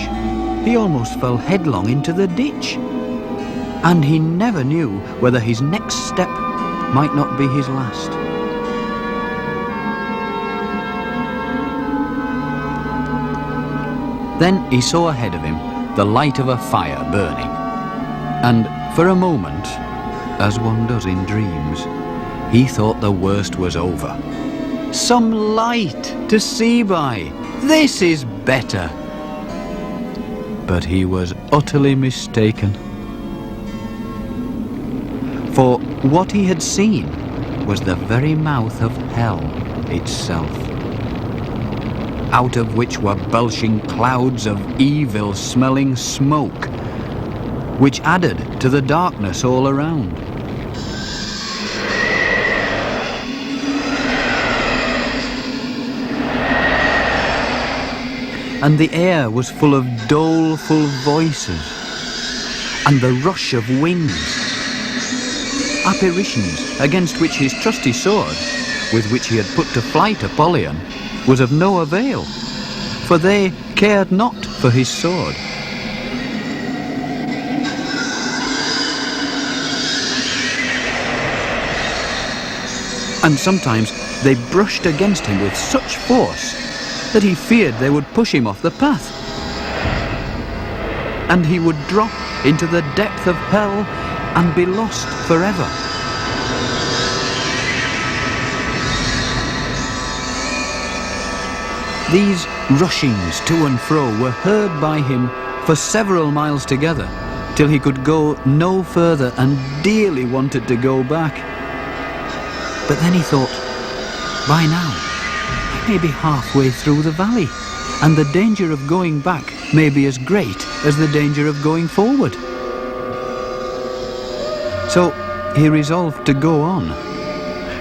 he almost fell headlong into the ditch, and he never knew whether his next step might not be his last. Then he saw ahead of him the light of a fire burning, and for a moment, as one does in dreams, he thought the worst was over. Some light to see by! This is better! But he was utterly mistaken. For what he had seen was the very mouth of hell itself, out of which were belching clouds of evil-smelling smoke, which added to the darkness all around. And the air was full of doleful voices, and the rush of wings. Apparitions against which his trusty sword, with which he had put to flight Apollyon, was of no avail, for they cared not for his sword. And sometimes they brushed against him with such force that he feared they would push him off the path, and he would drop into the depth of hell and be lost forever. These rushings to and fro were heard by him for several miles together, till he could go no further and dearly wanted to go back. But then he thought, by now I may be halfway through the valley, and the danger of going back may be as great as the danger of going forward. So he resolved to go on,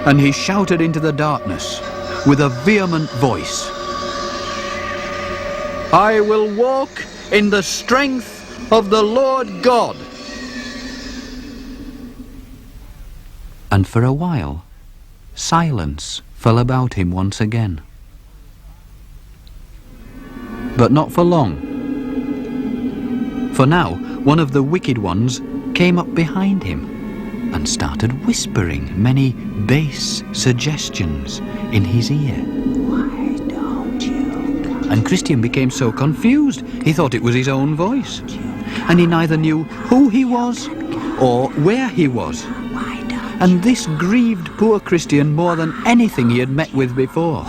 and he shouted into the darkness with a vehement voice, "I will walk in the strength of the Lord God." And for a while, silence fell about him once again. But not for long. For now, one of the wicked ones came up behind him and started whispering many base suggestions in his ear. "Why don't you come?" And Christian became so confused, he thought it was his own voice. And he neither knew who he was or where he was. And this grieved poor Christian more than anything he had met with before.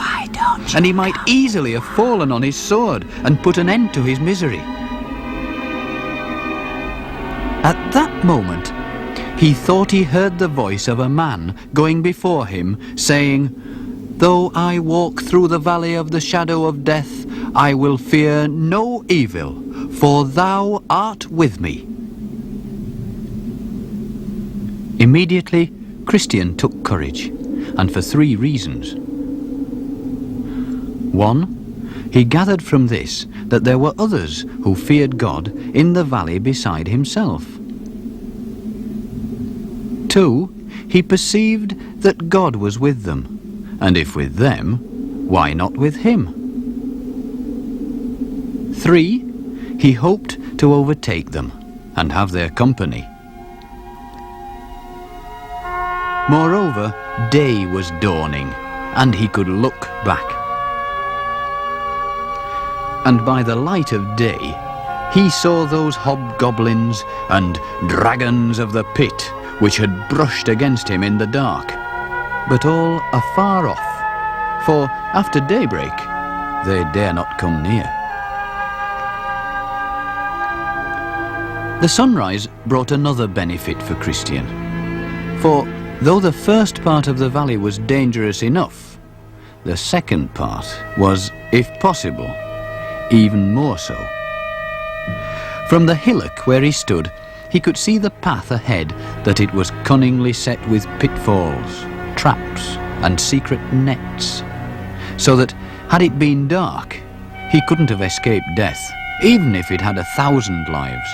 And he might easily have fallen on his sword and put an end to his misery. At that moment, he thought he heard the voice of a man going before him, saying, "Though I walk through the valley of the shadow of death, I will fear no evil, for thou art with me." Immediately, Christian took courage, and for 3 reasons. 1, he gathered from this that there were others who feared God in the valley beside himself. 2, he perceived that God was with them, and if with them, why not with him? 3, he hoped to overtake them and have their company. Moreover, day was dawning, and he could look back. And by the light of day, he saw those hobgoblins and dragons of the pit which had brushed against him in the dark, but all afar off, for after daybreak they dare not come near. The sunrise brought another benefit for Christian, for though the first part of the valley was dangerous enough, the second part was, if possible, even more so. From the hillock where he stood, he could see the path ahead, that it was cunningly set with pitfalls, traps, and secret nets, so that, had it been dark, he couldn't have escaped death, even if it had 1,000 lives.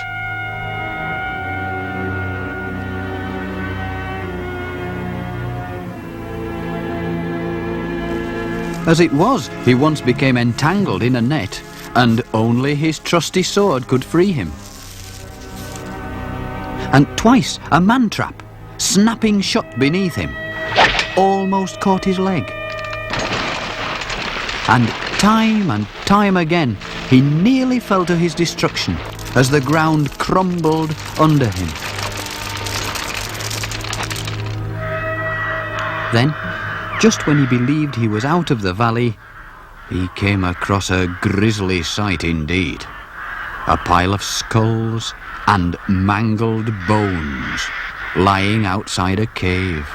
As it was, he once became entangled in a net, and only his trusty sword could free him. And twice a man-trap, snapping shut beneath him, almost caught his leg. And time again, he nearly fell to his destruction as the ground crumbled under him. Then, just when he believed he was out of the valley, he came across a grisly sight indeed. A pile of skulls and mangled bones lying outside a cave.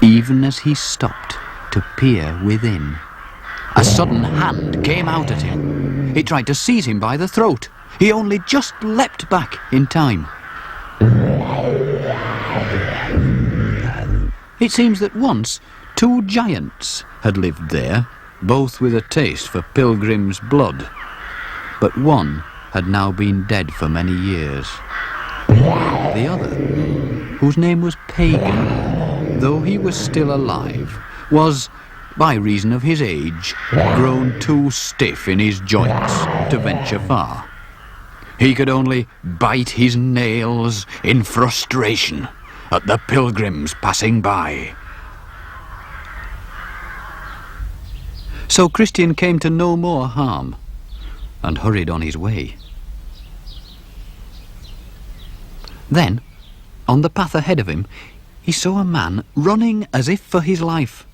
Even as he stopped to peer within, a sudden hand came out at him. It tried to seize him by the throat. He only just leapt back in time. It seems that once 2 giants had lived there, both with a taste for Pilgrim's blood, but one had now been dead for many years. The other, whose name was Pagan, though he was still alive, was, by reason of his age, grown too stiff in his joints to venture far. He could only bite his nails in frustration at the pilgrims passing by. So Christian came to no more harm, and hurried on his way. Then, on the path ahead of him, he saw a man running as if for his life.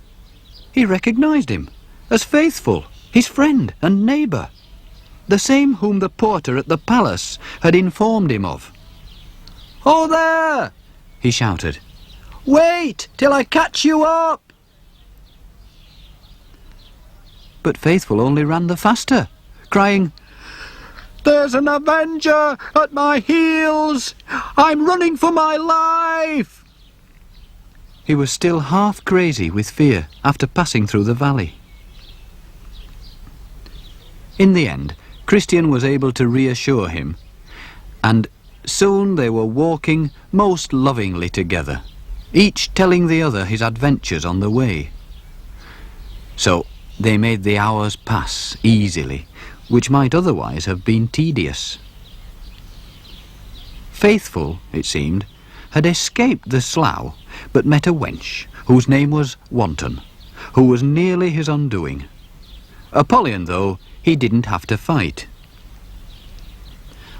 He recognized him as Faithful, his friend and neighbour, the same whom the porter at the palace had informed him of. "Ho there!" he shouted. "Wait till I catch you up!" But Faithful only ran the faster, crying, "There's an avenger at my heels! I'm running for my life!" He was still half crazy with fear after passing through the valley. In the end, Christian was able to reassure him, and soon they were walking most lovingly together, each telling the other his adventures on the way. So they made the hours pass easily, which might otherwise have been tedious. Faithful, it seemed, had escaped the Slough, but met a wench, whose name was Wanton, who was nearly his undoing. Apollyon, though, he didn't have to fight.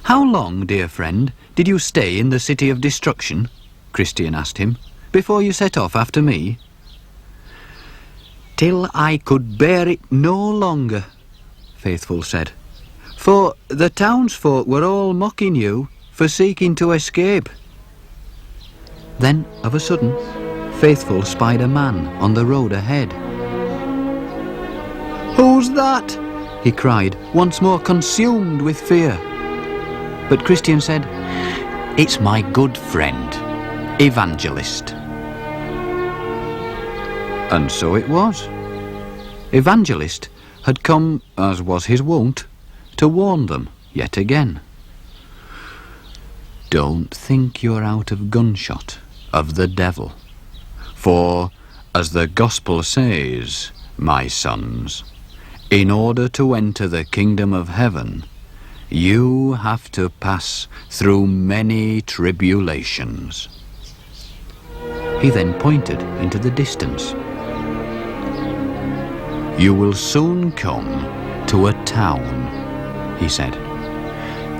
"How long, dear friend, did you stay in the city of destruction?" Christian asked him, "before you set off after me?" "Till I could bear it no longer," Faithful said, "for the townsfolk were all mocking you for seeking to escape." Then, of a sudden, Faithful spied a man on the road ahead. "Who's that?" he cried, once more consumed with fear. But Christian said, "It's my good friend, Evangelist." And so it was. Evangelist had come, as was his wont, to warn them yet again. Don't think you're out of gunshot of the devil. For, as the Gospel says, my sons, in order to enter the kingdom of heaven, you have to pass through many tribulations. He then pointed into the distance. You will soon come to a town, he said.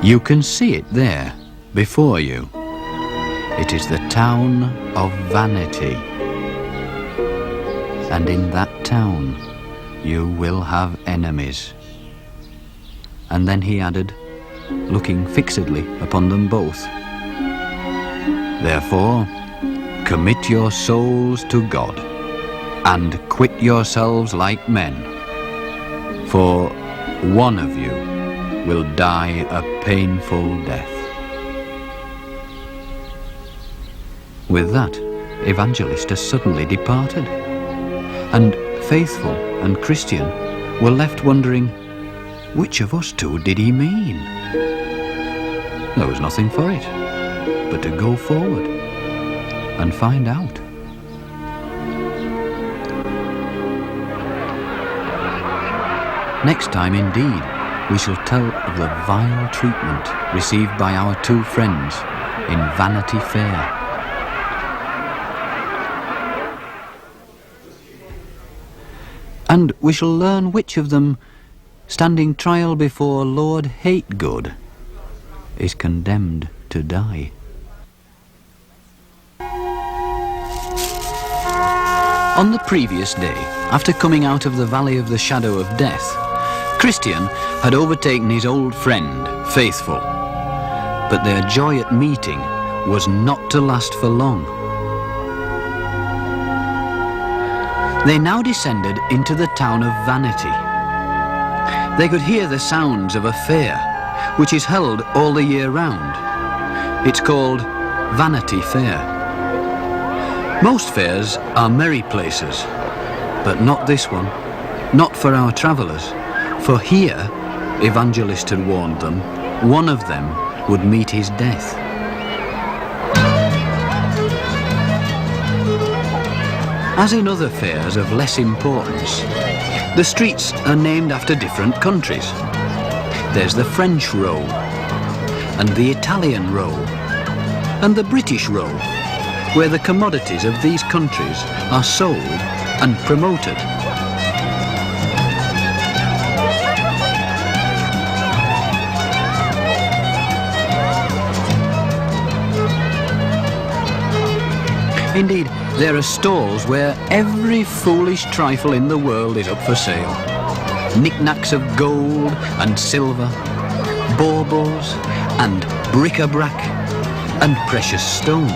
You can see it there, before you. It is the town of Vanity. And in that town you will have enemies. And then he added, looking fixedly upon them both, Therefore, commit your souls to God, and quit yourselves like men, for one of you will die a painful death. With that, Evangelist has suddenly departed, and Faithful and Christian were left wondering, which of us two did he mean? There was nothing for it but to go forward and find out. Next time, indeed, we shall tell of the vile treatment received by our two friends in Vanity Fair. And we shall learn which of them, standing trial before Lord Hategood, is condemned to die. On the previous day, after coming out of the Valley of the Shadow of Death, Christian had overtaken his old friend, Faithful. But their joy at meeting was not to last for long. They now descended into the town of Vanity. They could hear the sounds of a fair, which is held all the year round. It's called Vanity Fair. Most fairs are merry places, but not this one, not for our travellers, for here, Evangelist had warned them, one of them would meet his death. As in other fairs of less importance, the streets are named after different countries. There's the French Row, and the Italian Row, and the British Row, where the commodities of these countries are sold and promoted. Indeed, there are stalls where every foolish trifle in the world is up for sale. Knickknacks of gold and silver, baubles and bric-a-brac and precious stones.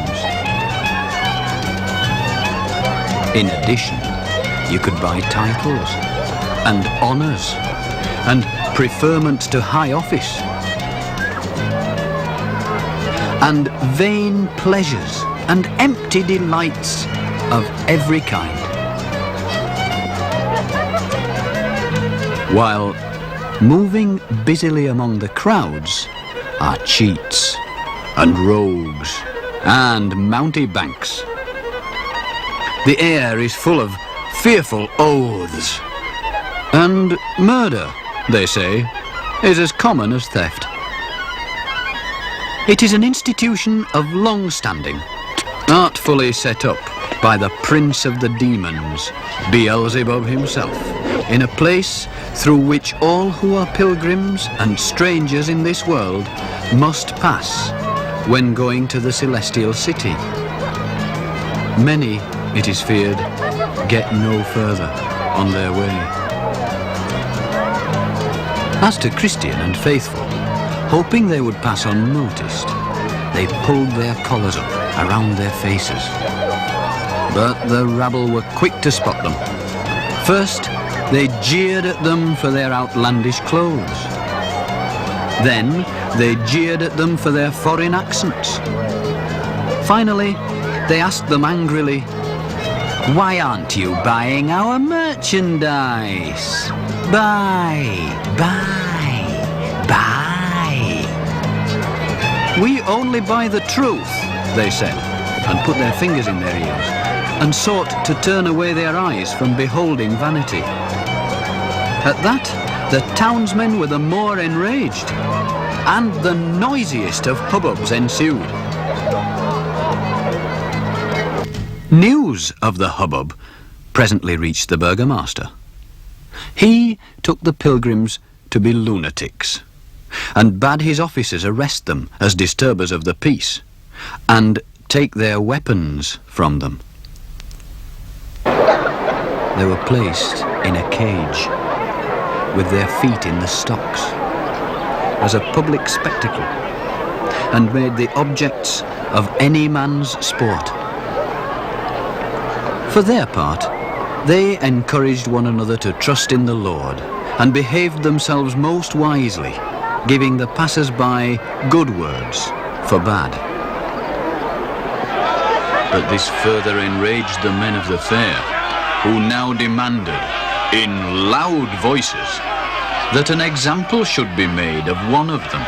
In addition, you could buy titles and honours and preferments to high office and vain pleasures and empty delights of every kind. While moving busily among the crowds are cheats and rogues and mountebanks. The air is full of fearful oaths, and murder, they say, is as common as theft. It is an institution of long standing, artfully set up by the prince of the demons, Beelzebub himself, in a place through which all who are pilgrims and strangers in this world must pass when going to the celestial city. Many, it is feared, get no further on their way. As to Christian and Faithful, hoping they would pass unnoticed, they pulled their collars up around their faces. But the rabble were quick to spot them. First, they jeered at them for their outlandish clothes. Then, they jeered at them for their foreign accents. Finally, they asked them angrily, "Why aren't you buying our merchandise? Buy, buy, buy." "We only buy the truth," they said, and put their fingers in their ears, and sought to turn away their eyes from beholding vanity. At that, the townsmen were the more enraged, and the noisiest of hubbubs ensued. News of the hubbub presently reached the burgomaster. He took the pilgrims to be lunatics, and bade his officers arrest them as disturbers of the peace, and take their weapons from them. They were placed in a cage, with their feet in the stocks, as a public spectacle, and made the objects of any man's sport. For their part, they encouraged one another to trust in the Lord, and behaved themselves most wisely, giving the passers-by good words for bad. But this further enraged the men of the fair, who now demanded, in loud voices, that an example should be made of one of them,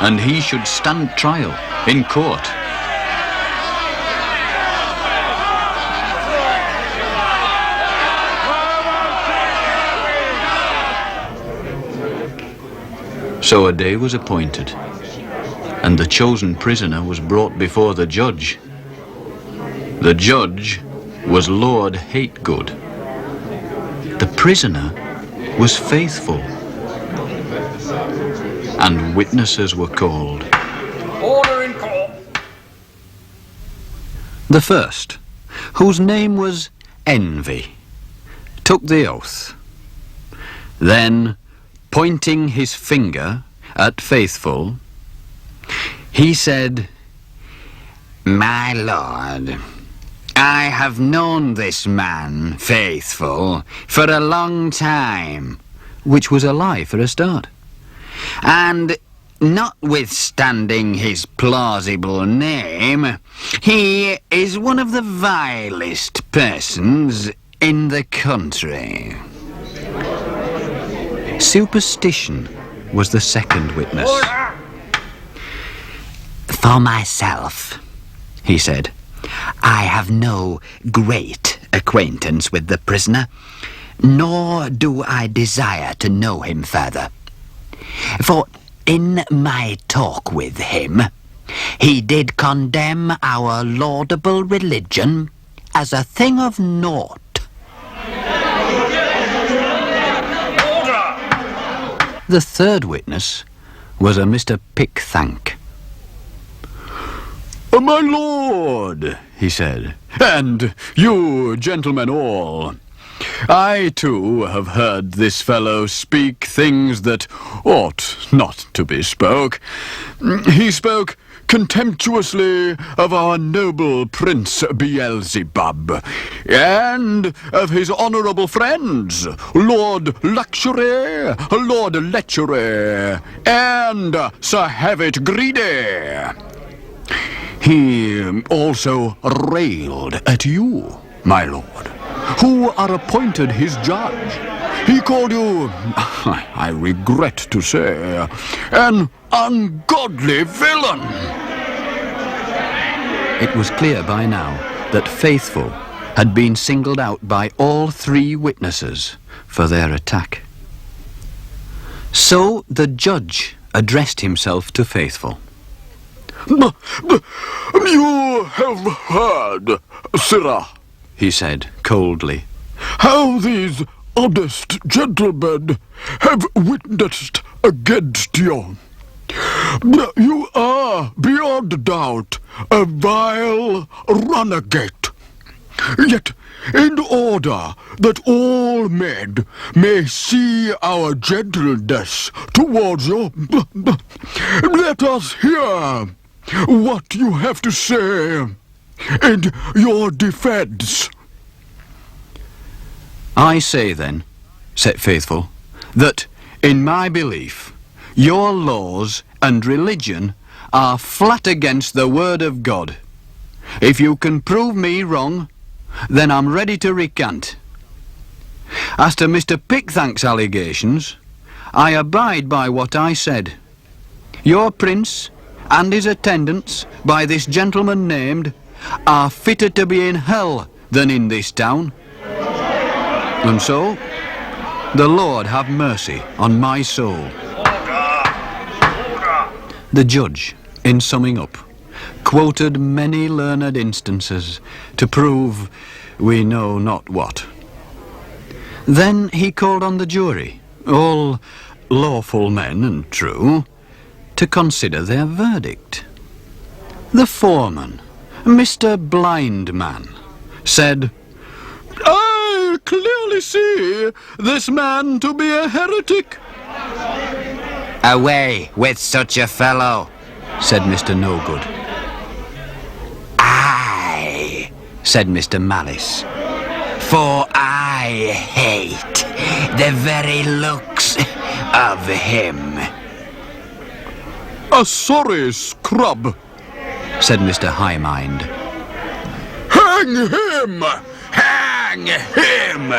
and he should stand trial in court. So a day was appointed, and the chosen prisoner was brought before the judge. The judge was Lord Hategood. The prisoner was Faithful, and witnesses were called. Order in court. The first, whose name was Envy, took the oath. Then, pointing his finger at Faithful, he said, "My lord, I have known this man, Faithful, for a long time," which was a lie for a start. "And notwithstanding his plausible name, he is one of the vilest persons in the country." Superstition was the second witness. "For myself," he said, "I have no great acquaintance with the prisoner, nor do I desire to know him further. For in my talk with him, he did condemn our laudable religion as a thing of naught." The third witness was a Mr. Pickthank. "My lord," he said, "and you gentlemen all, I too have heard this fellow speak things that ought not to be spoke. He spoke contemptuously of our noble Prince Beelzebub, and of his honourable friends, Lord Luxury, Lord Lechery, and Sir Hevet Greedy. He also railed at you, my lord, who are appointed his judge. He called you, I regret to say, an ungodly villain." It was clear by now that Faithful had been singled out by all three witnesses for their attack. So the judge addressed himself to Faithful. You have heard, sirrah, he said coldly, how these honest gentlemen have witnessed against you. You are, beyond doubt, a vile renegade. Yet, in order that all men may see our gentleness towards you, let us hear what you have to say in your defense. I say then, said Faithful, that in my belief, your laws and religion are flat against the word of God. If you can prove me wrong, then I'm ready to recant. As to Mr. Pickthank's allegations, I abide by what I said. Your prince and his attendants, by this gentleman named, are fitter to be in hell than in this town. And so, the Lord have mercy on my soul. The judge, in summing up, quoted many learned instances to prove we know not what. Then he called on the jury, all lawful men and true, to consider their verdict. The foreman, Mr. Blind Man, said, I clearly see this man to be a heretic. Away with such a fellow, said Mr. No-Good. Aye, said Mr. Malice, for I hate the very looks of him. A sorry scrub, said Mr. Highmind. Hang him! Hang him!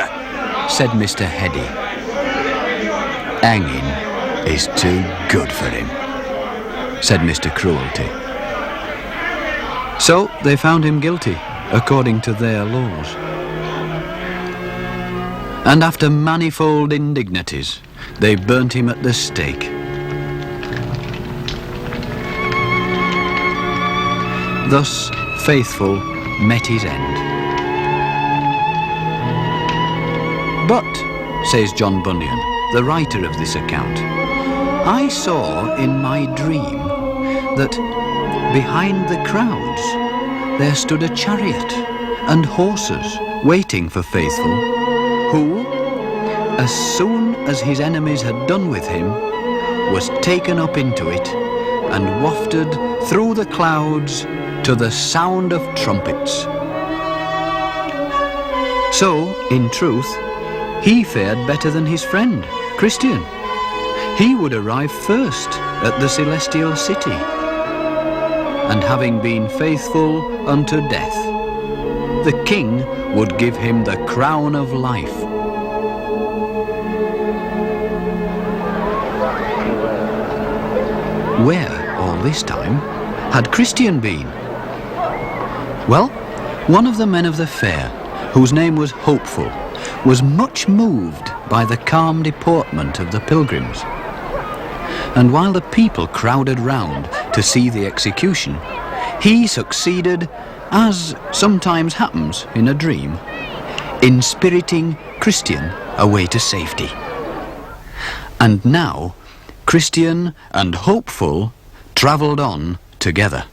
said Mr. Heady. Hanging is too good for him, said Mr. Cruelty. So they found him guilty, according to their laws. And after manifold indignities, they burnt him at the stake. Thus Faithful met his end. But, says John Bunyan, the writer of this account, I saw in my dream that behind the crowds there stood a chariot and horses waiting for Faithful, who, as soon as his enemies had done with him, was taken up into it and wafted through the clouds to the sound of trumpets. So, in truth, he fared better than his friend, Christian. He would arrive first at the celestial city, and having been faithful unto death, the king would give him the crown of life. Where, all this time, had Christian been? Well, one of the men of the fair, whose name was Hopeful, was much moved by the calm deportment of the pilgrims. And while the people crowded round to see the execution, he succeeded, as sometimes happens in a dream, in spiriting Christian away to safety. And now Christian and Hopeful travelled on together.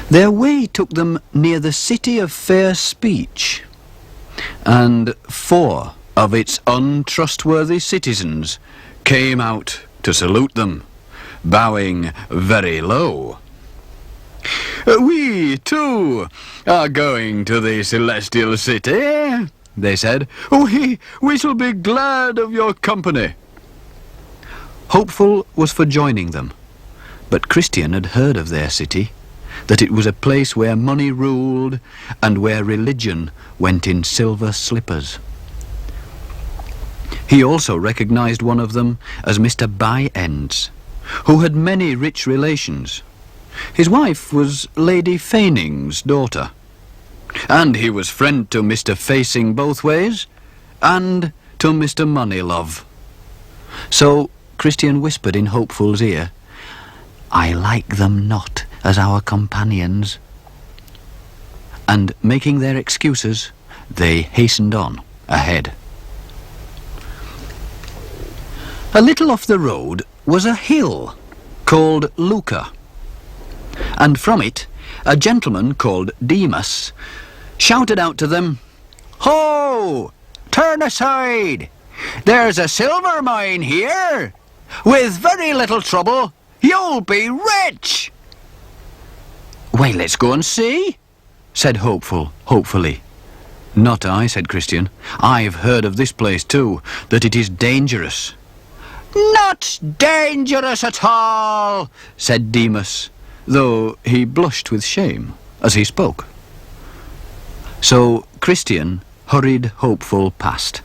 Their way took them near the city of fair speech, and 4 of its untrustworthy citizens came out to salute them, bowing very low. We, too, are going to the celestial city, they said. We shall be glad of your company. Hopeful was for joining them, but Christian had heard of their city, that it was a place where money ruled and where religion went in silver slippers. He also recognized one of them as Mr. By-Ends, who had many rich relations. His wife was Lady Faining's daughter, and he was friend to Mr. Facing Both Ways and to Mr. Moneylove. So Christian whispered in Hopeful's ear, I like them not as our companions." And making their excuses, they hastened on ahead. A little off the road was a hill called Luca, and from it a gentleman called Demas shouted out to them, "Ho! Turn aside! There's a silver mine here! With very little trouble, you'll be rich!" "Why, let's go and see," said Hopeful, hopefully. "Not I," said Christian. "I've heard of this place too, that it is dangerous." "Not dangerous at all," said Demas, though he blushed with shame as he spoke. So Christian hurried Hopeful past.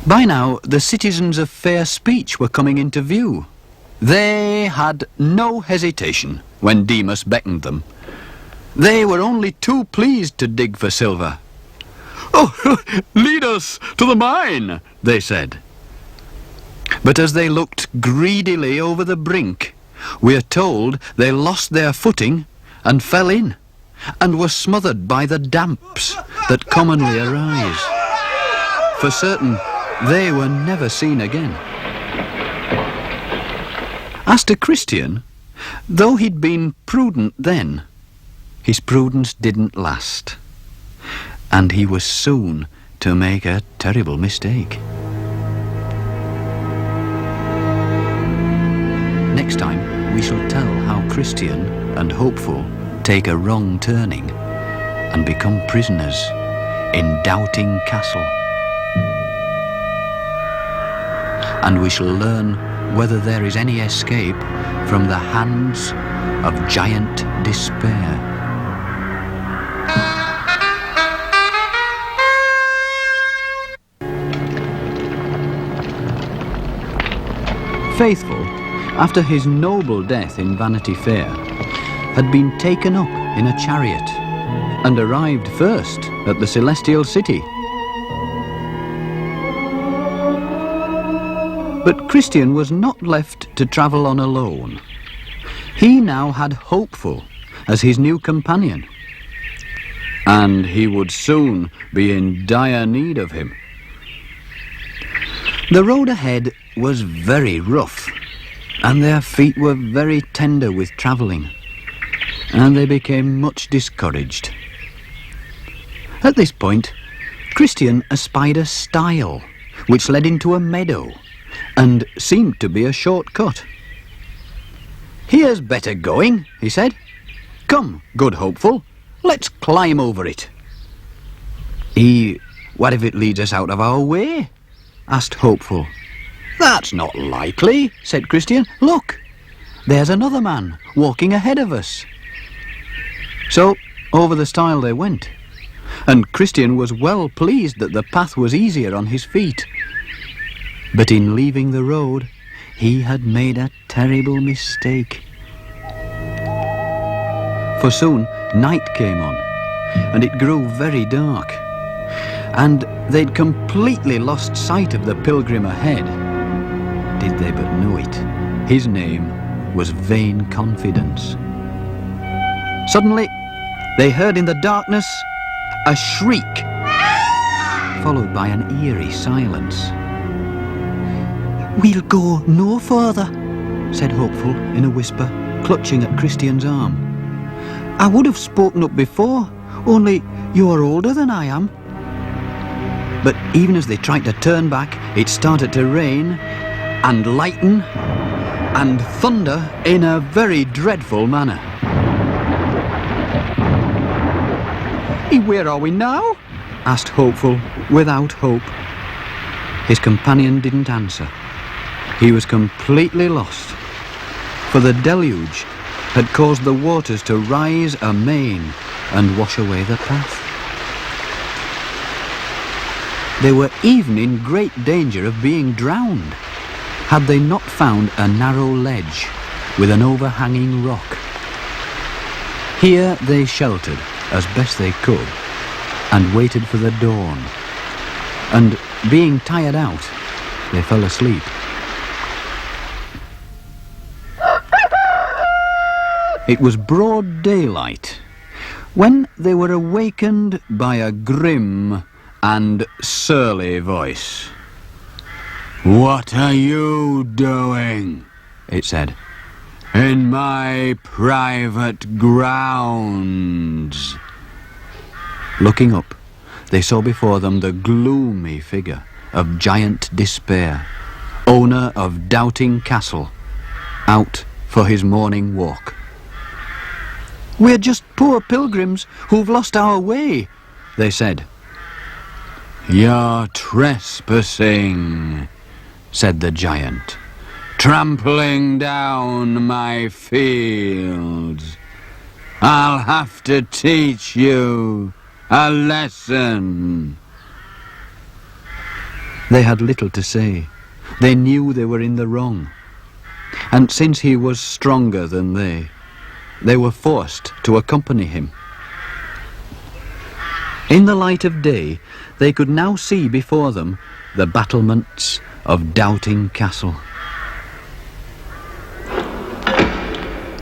By now the citizens of fair speech were coming into view. They had no hesitation when Demas beckoned them. They were only too pleased to dig for silver. "Oh, lead us to the mine," they said. But as they looked greedily over the brink, we are told they lost their footing and fell in, and were smothered by the damps that commonly arise. For certain, they were never seen again. As to Christian, though he'd been prudent then, his prudence didn't last, and he was soon to make a terrible mistake. Next time, we shall tell how Christian and Hopeful take a wrong turning and become prisoners in Doubting Castle. And we shall learn whether there is any escape from the hands of giant despair. Faithful, after his noble death in Vanity Fair, had been taken up in a chariot and arrived first at the Celestial City. But Christian was not left to travel on alone. He now had Hopeful as his new companion, and he would soon be in dire need of him. The road ahead was very rough, and their feet were very tender with travelling, and they became much discouraged. At this point, Christian espied a stile which led into a meadow and seemed to be a short cut. "Here's better going," he said. "Come, good Hopeful, let's climb over it." What if it leads us out of our way?" asked Hopeful. "That's not likely," said Christian. "Look, there's another man walking ahead of us." So over the stile they went, and Christian was well pleased that the path was easier on his feet. But in leaving the road, he had made a terrible mistake. For soon night came on, and it grew very dark, and they'd completely lost sight of the pilgrim ahead. Did they but know it, his name was Vain Confidence. Suddenly, they heard in the darkness a shriek, followed by an eerie silence. "We'll go no further," said Hopeful in a whisper, clutching at Christian's arm. "I would have spoken up before, only you're older than I am." But even as they tried to turn back, it started to rain and lighten and thunder in a very dreadful manner. "Where are we now?" asked Hopeful, without hope. His companion didn't answer. He was completely lost, for the deluge had caused the waters to rise amain and wash away the path. They were even in great danger of being drowned, had they not found a narrow ledge with an overhanging rock. Here they sheltered as best they could and waited for the dawn, and being tired out, they fell asleep. It was broad daylight when they were awakened by a grim and surly voice. "What are you doing?" it said. "In my private grounds." Looking up, they saw before them the gloomy figure of Giant Despair, owner of Doubting Castle, out for his morning walk. "We're just poor pilgrims who've lost our way," they said. "You're trespassing," said the giant, "trampling down my fields. I'll have to teach you a lesson." They had little to say. They knew they were in the wrong. And since he was stronger than they were forced to accompany him. In the light of day, they could now see before them the battlements of Doubting Castle.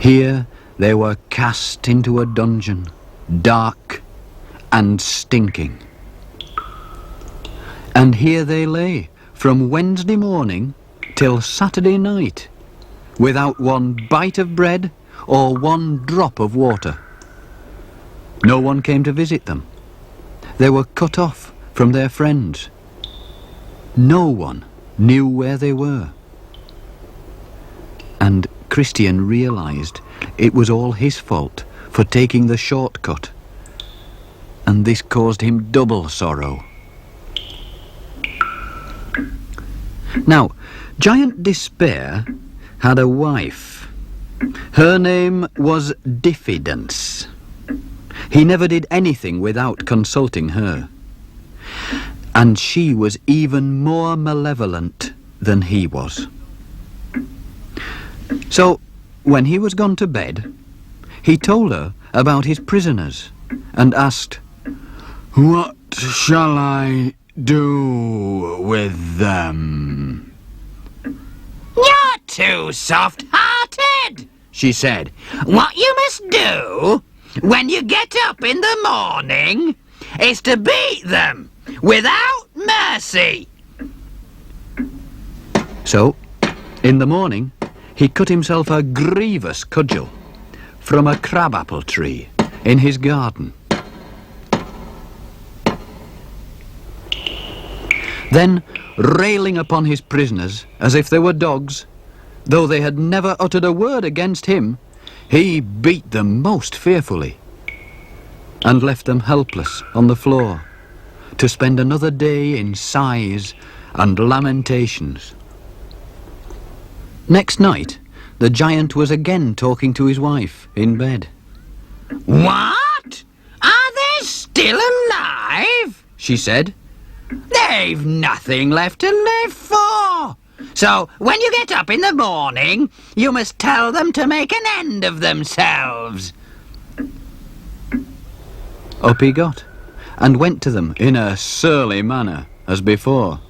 Here they were cast into a dungeon, dark and stinking. And here they lay, from Wednesday morning till Saturday night, without one bite of bread or one drop of water. No one came to visit them. They were cut off from their friends. No one knew where they were. And Christian realized it was all his fault for taking the shortcut, and this caused him double sorrow. Now, Giant Despair had a wife. Her name was Diffidence. He never did anything without consulting her. And she was even more malevolent than he was. So, when he was gone to bed, he told her about his prisoners and asked, "What shall I do with them?" You're too soft-hearted, she said. What you must do when you get up in the morning is to beat them without mercy. So, in the morning, he cut himself a grievous cudgel from a crabapple tree in his garden. Then, railing upon his prisoners as if they were dogs, though they had never uttered a word against him, he beat them most fearfully and left them helpless on the floor to spend another day in sighs and lamentations. Next night, the giant was again talking to his wife in bed. What? Are they still alive? She said. They've nothing left to live for. So, when you get up in the morning, you must tell them to make an end of themselves. Up he got, and went to them in a surly manner, as before.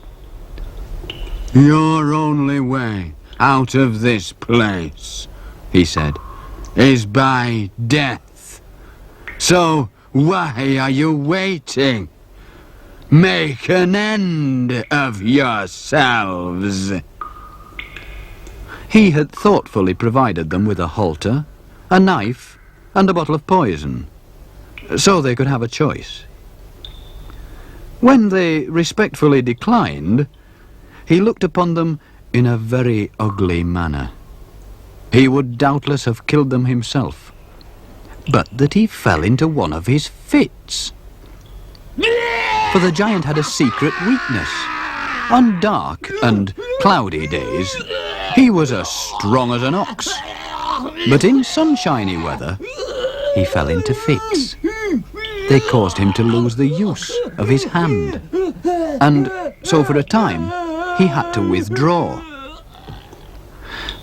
"Your only way out of this place," he said, "is by death. So why are you waiting? Make an end of yourselves." He had thoughtfully provided them with a halter, a knife, and a bottle of poison, so they could have a choice. When they respectfully declined, he looked upon them in a very ugly manner. He would doubtless have killed them himself, but that he fell into one of his fits. For the giant had a secret weakness. On dark and cloudy days, he was as strong as an ox. But in sunshiny weather, he fell into fits. They caused him to lose the use of his hand. And so for a time, he had to withdraw.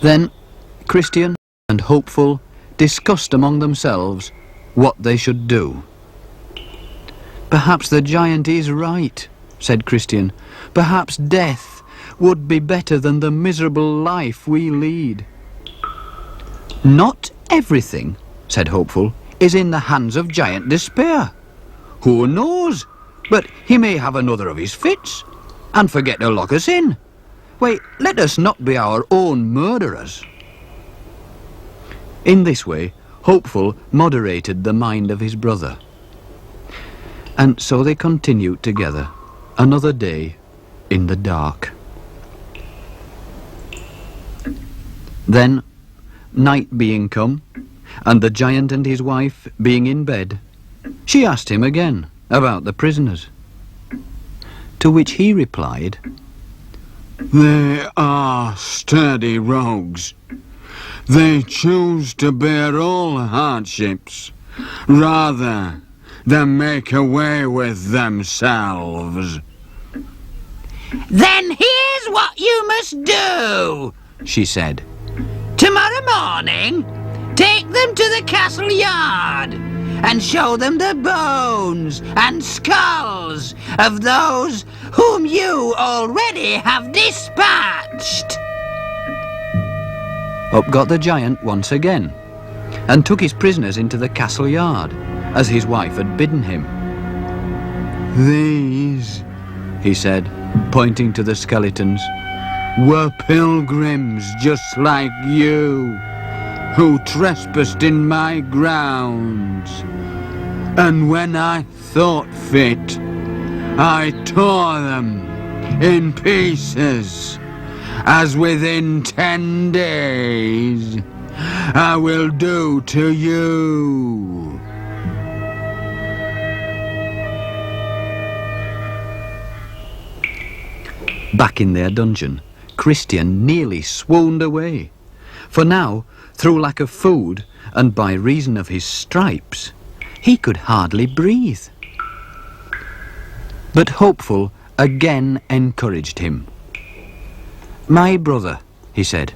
Then Christian and Hopeful discussed among themselves what they should do. "Perhaps the giant is right," said Christian. "Perhaps death would be better than the miserable life we lead." "Not everything said Hopeful, is in the hands of Giant Despair. Who knows? But he may have another of his fits, and forget to lock us in. Why, let us not be our own murderers. In this way, Hopeful moderated the mind of his brother. And so they continued together, another day in the dark. Then, night being come, and the giant and his wife being in bed, she asked him again about the prisoners. To which he replied, They are sturdy rogues. They choose to bear all hardships, rather than make away with themselves. Then here's what you must do, she said. tomorrow morning, take them to the castle yard and show them the bones and skulls of those whom you already have dispatched. Up got the giant once again, and took his prisoners into the castle yard, as his wife had bidden him. These, He said, pointing to the skeletons, were pilgrims just like you, who trespassed in my grounds. And when I thought fit, I tore them in pieces, as within 10 days I will do to you. Back in their dungeon, Christian nearly swooned away, for now, through lack of food and by reason of his stripes, he could hardly breathe. But Hopeful again encouraged him. My brother, he said,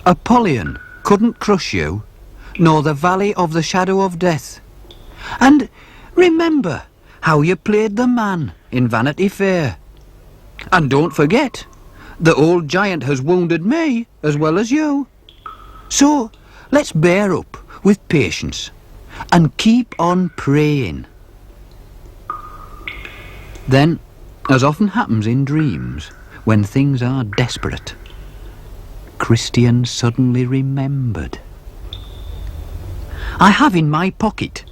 Apollyon couldn't crush you, nor the valley of the shadow of death. And remember how you played the man in Vanity Fair. And don't forget, the old giant has wounded me as well as you. So let's bear up with patience and keep on praying. Then, as often happens in dreams, when things are desperate, Christian suddenly remembered. I have in my pocket,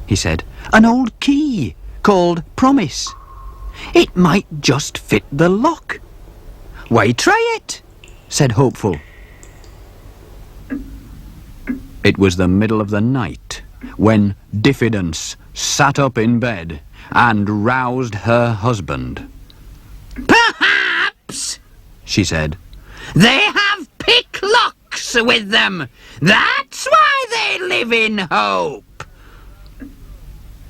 he said, an old key called Promise. It might just fit the lock. Why, try it, said Hopeful. It was the middle of the night when Diffidence sat up in bed and roused her husband. Perhaps, she said, they have picklocks with them. That's why they live in hope.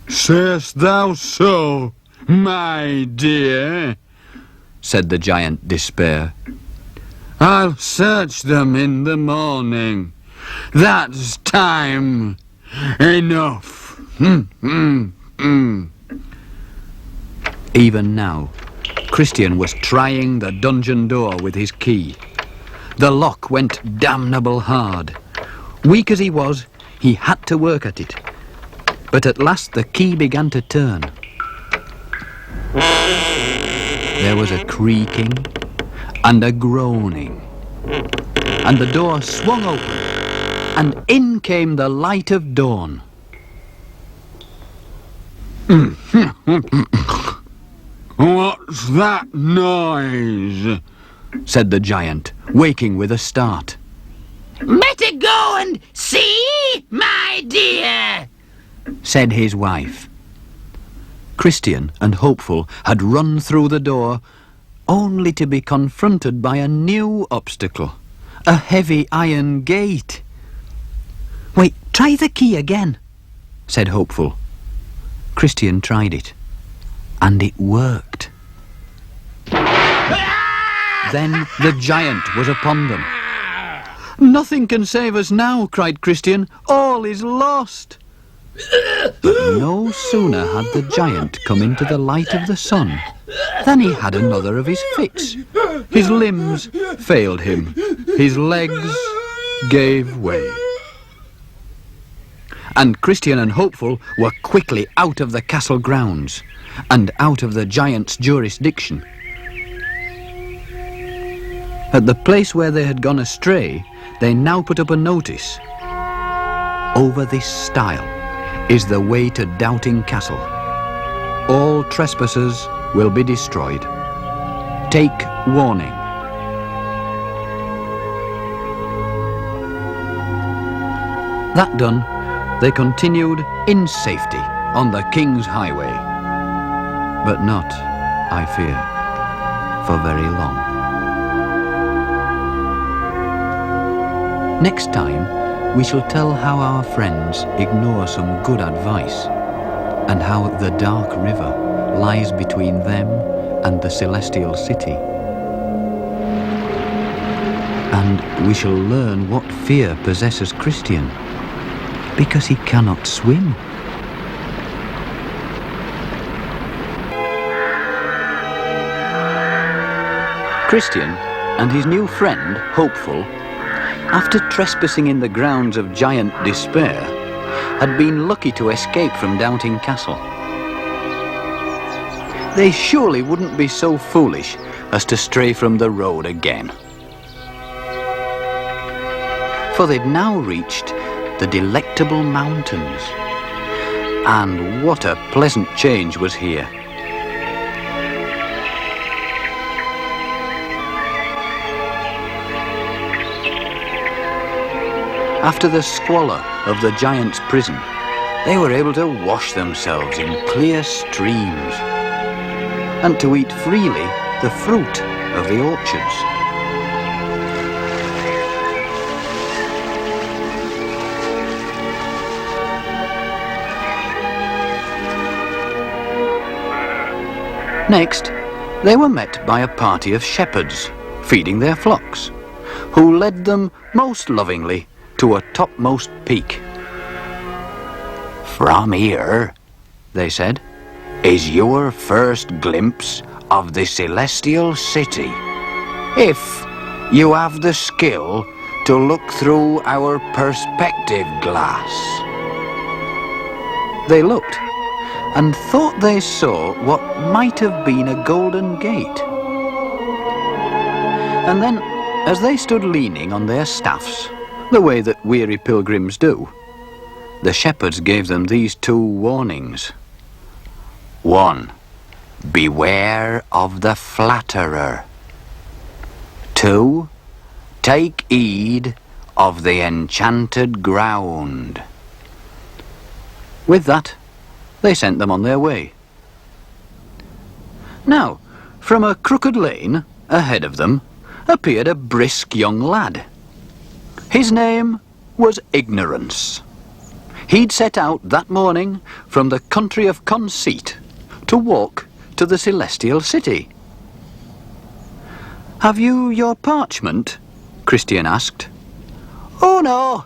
Sayest thou so, my dear? Said the giant Despair. I'll search them in the morning. That's time enough. Even now, Christian was trying the dungeon door with his key. The lock went damnable hard. Weak as he was, he had to work at it. But at last the key began to turn. There was a creaking and a groaning, and the door swung open, and in came the light of dawn. What's that noise? Said the giant, waking with a start. Better go and see, my dear, Said his wife. Christian and Hopeful had run through the door, only to be confronted by a new obstacle, a heavy iron gate. Wait, try the key again, said Hopeful. Christian tried it, and it worked. Then the giant was upon them. Nothing can save us now, cried Christian. All is lost. But no sooner had the giant come into the light of the sun than he had another of his fits. His limbs failed him. His legs gave way. and Christian and Hopeful were quickly out of the castle grounds and out of the giant's jurisdiction. At the place where they had gone astray, they now put up a notice. Over this stile is the way to Doubting Castle. All trespassers will be destroyed. Take warning. That done, they continued in safety on the King's Highway. But not, I fear, for very long. Next time, we shall tell how our friends ignore some good advice, and how the dark river lies between them and the celestial city. And we shall learn what fear possesses Christian, because he cannot swim. Christian and his new friend, Hopeful, after trespassing in the grounds of giant Despair, had been lucky to escape from Doubting Castle. They surely wouldn't be so foolish as to stray from the road again. For they'd now reached the Delectable Mountains, and what a pleasant change was here. After the squalor of the giant's prison, they were able to wash themselves in clear streams and to eat freely the fruit of the orchards. Next, they were met by a party of shepherds feeding their flocks, who led them most lovingly to a topmost peak. From here, They said, is your first glimpse of the celestial city. If you have the skill to look through our perspective glass. They looked and thought they saw what might have been a golden gate. And then, as they stood leaning on their staffs, the way that weary pilgrims do, the shepherds gave them these two warnings. 1. Beware of the flatterer. 2. Take heed of the enchanted ground. With that, they sent them on their way. Now, from a crooked lane ahead of them appeared a brisk young lad. His name was Ignorance. He'd set out that morning from the country of Conceit to walk to the celestial city. "Have you your parchment?" Christian asked. "Oh no,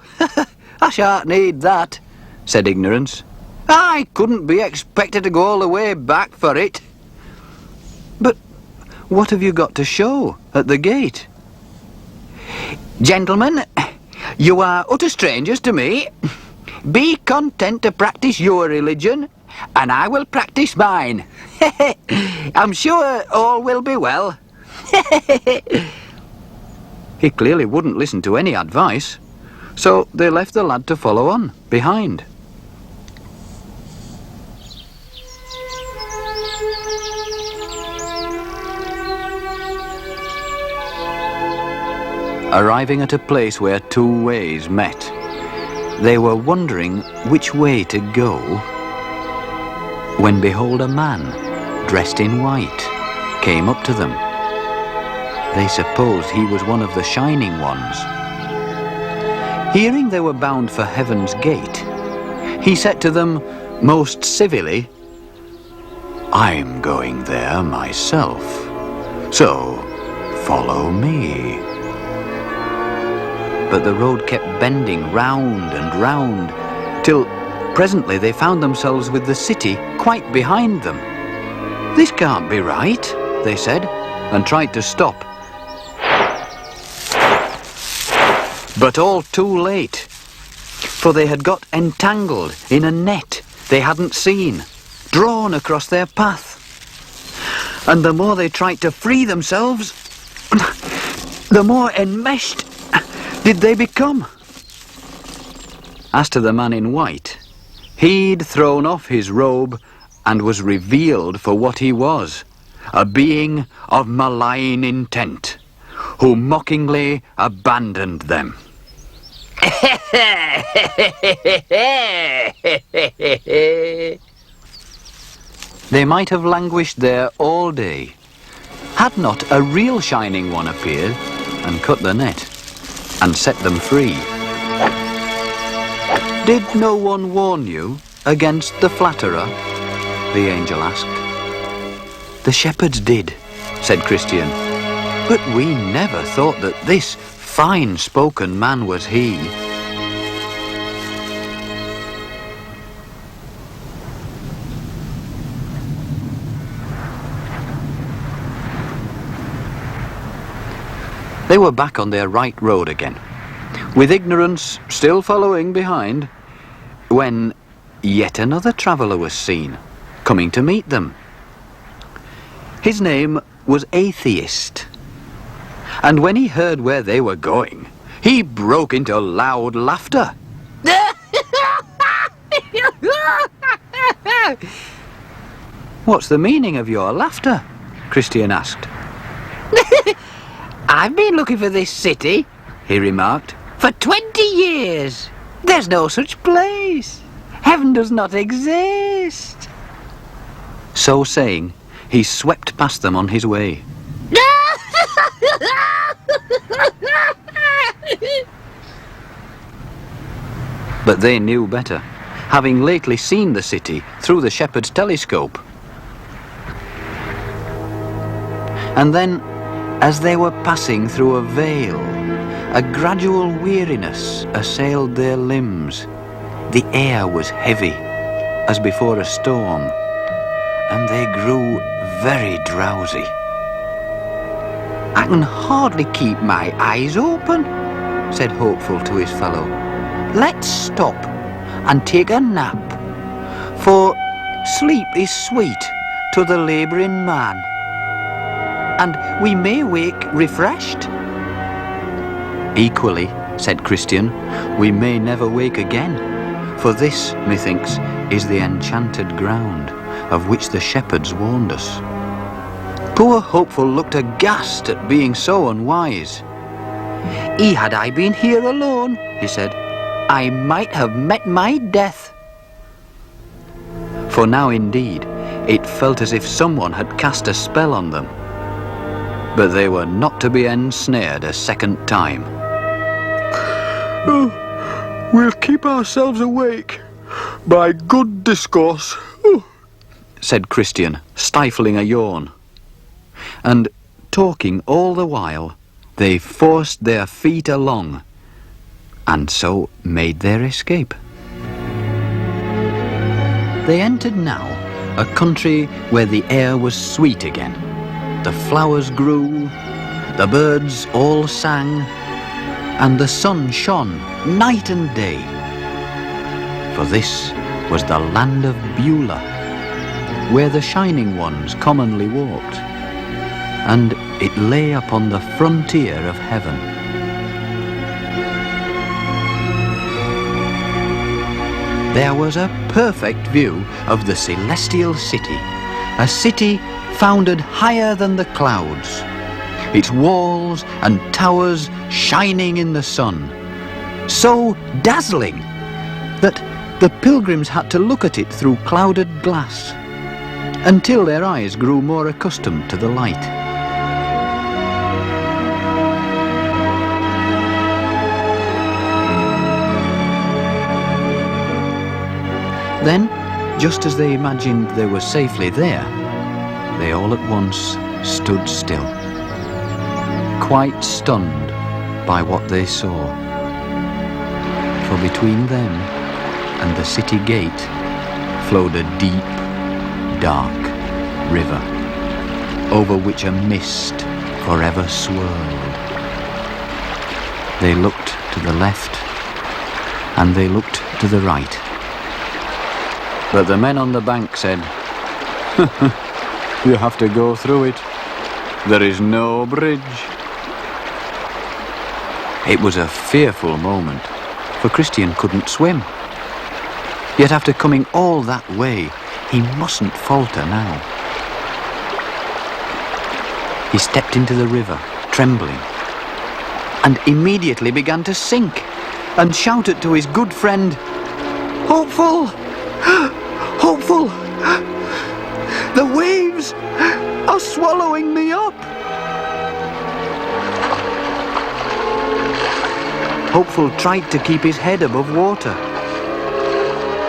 I shan't need that," said Ignorance. "I couldn't be expected to go all the way back for it." "But what have you got to show at the gate?" Gentlemen, you are utter strangers to me. Be content to practice your religion, and I will practice mine. I'm sure all will be well. He clearly wouldn't listen to any advice, so they left the lad to follow on behind. Arriving at a place where two ways met, they were wondering which way to go, when behold, a man dressed in white came up to them. They supposed he was one of the Shining Ones. Hearing they were bound for Heaven's Gate, he said to them most civilly, I'm going there myself, so follow me. But the road kept bending round and round, till presently they found themselves with the city quite behind them. "This can't be right," they said, and tried to stop. But all too late. for they had got entangled in a net they hadn't seen, drawn across their path. And the more they tried to free themselves, the more enmeshed did they become. As to the man in white, he'd thrown off his robe and was revealed for what he was, a being of malign intent, who mockingly abandoned them. They might have languished there all day, had not a real Shining One appeared and cut the net and set them free. Did no one warn you against the flatterer? The angel asked. The shepherds did, said Christian, but we never thought that this fine-spoken man was he. They were back on their right road again, with ignorance still following behind, when yet another traveller was seen, coming to meet them. His name was Atheist, and when he heard where they were going, he broke into loud laughter. What's the meaning of your laughter? Christian asked. I've been looking for this city, he remarked, for 20 years. There's no such place. Heaven does not exist. So saying, he swept past them on his way. But they knew better, having lately seen the city through the shepherd's telescope. And then, as they were passing through a vale, a gradual weariness assailed their limbs. The air was heavy, as before a storm, and they grew very drowsy. I can hardly keep my eyes open, said Hopeful to his fellow. Let's stop and take a nap, for sleep is sweet to the labouring man, and we may wake refreshed. Equally, said Christian, we may never wake again, for this, methinks, is the enchanted ground of which the shepherds warned us. Poor Hopeful looked aghast at being so unwise. Had I been here alone, he said, I might have met my death. For now indeed, it felt as if someone had cast a spell on them. But they were not to be ensnared a second time. Oh, we'll keep ourselves awake by good discourse, said Christian, stifling a yawn. And, talking all the while, they forced their feet along, and so made their escape. They entered now a country where the air was sweet again. The flowers grew, the birds all sang, and the sun shone night and day. For this was the land of Beulah, where the Shining Ones commonly walked, and it lay upon the frontier of heaven. There was a perfect view of the celestial city, a city founded higher than the clouds, its walls and towers shining in the sun, so dazzling that the pilgrims had to look at it through clouded glass, until their eyes grew more accustomed to the light. Then, just as they imagined they were safely there, they all at once stood still, quite stunned by what they saw. For between them and the city gate flowed a deep, dark river, over which a mist forever swirled. They looked to the left and they looked to the right. But the men on the bank said, "You have to go through it. There is no bridge." It was a fearful moment, for Christian couldn't swim. Yet after coming all that way, he mustn't falter now. He stepped into the river, trembling, and immediately began to sink, and shouted to his good friend, "Hopeful! Hopeful! The waves are swallowing me up!" Hopeful tried to keep his head above water,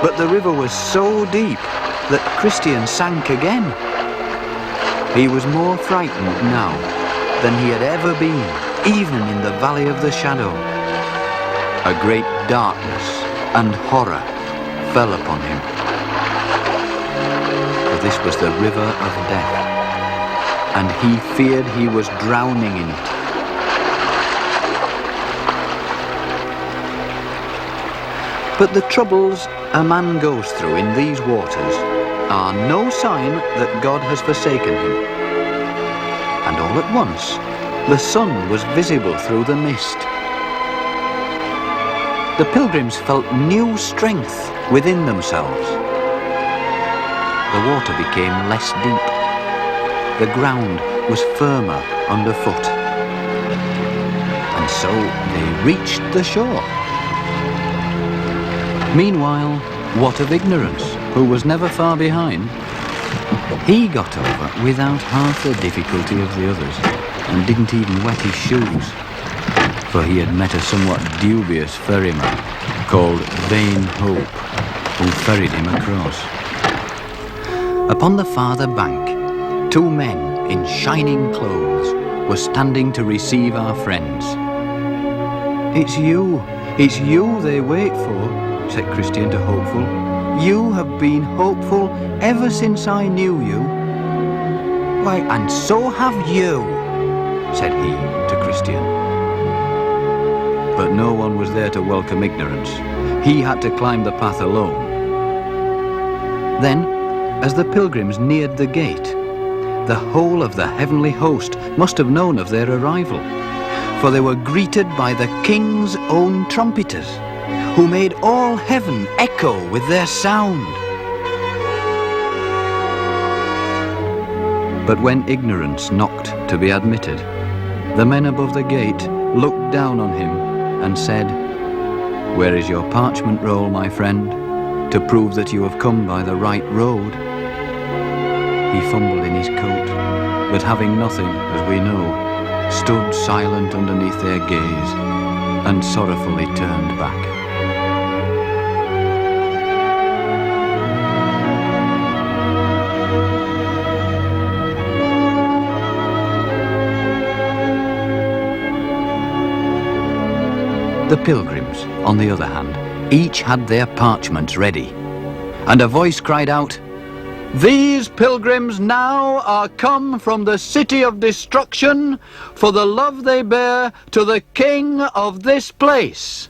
but the river was so deep that Christian sank again. He was more frightened now than he had ever been, even in the Valley of the Shadow. A great darkness and horror fell upon him, for this was the river of death, and he feared he was drowning in it. But the troubles a man goes through in these waters are no sign that God has forsaken him. And all at once, the sun was visible through the mist. The pilgrims felt new strength within themselves. The water became less deep. The ground was firmer underfoot. And so they reached the shore. Meanwhile, What of Ignorance, who was never far behind? He got over without half the difficulty of the others, and didn't even wet his shoes, for he had met a somewhat dubious ferryman called Vain Hope, who ferried him across. Upon the farther bank, two men in shining clothes were standing to receive our friends. It's you they wait for," said Christian to Hopeful. "You have been hopeful ever since I knew you." "Why, and so have you," said he to Christian. But no one was there to welcome Ignorance. He had to climb the path alone. Then, as the pilgrims neared the gate, the whole of the heavenly host must have known of their arrival, for they were greeted by the king's own trumpeters, who made all heaven echo with their sound. But when Ignorance knocked to be admitted, the men above the gate looked down on him and said, "Where is your parchment roll, my friend, to prove that you have come by the right road?" He fumbled in his coat, but having nothing, as we know, stood silent underneath their gaze, and sorrowfully turned back. The pilgrims, on the other hand, each had their parchments ready, and a voice cried out, "These pilgrims now are come from the city of destruction for the love they bear to the king of this place."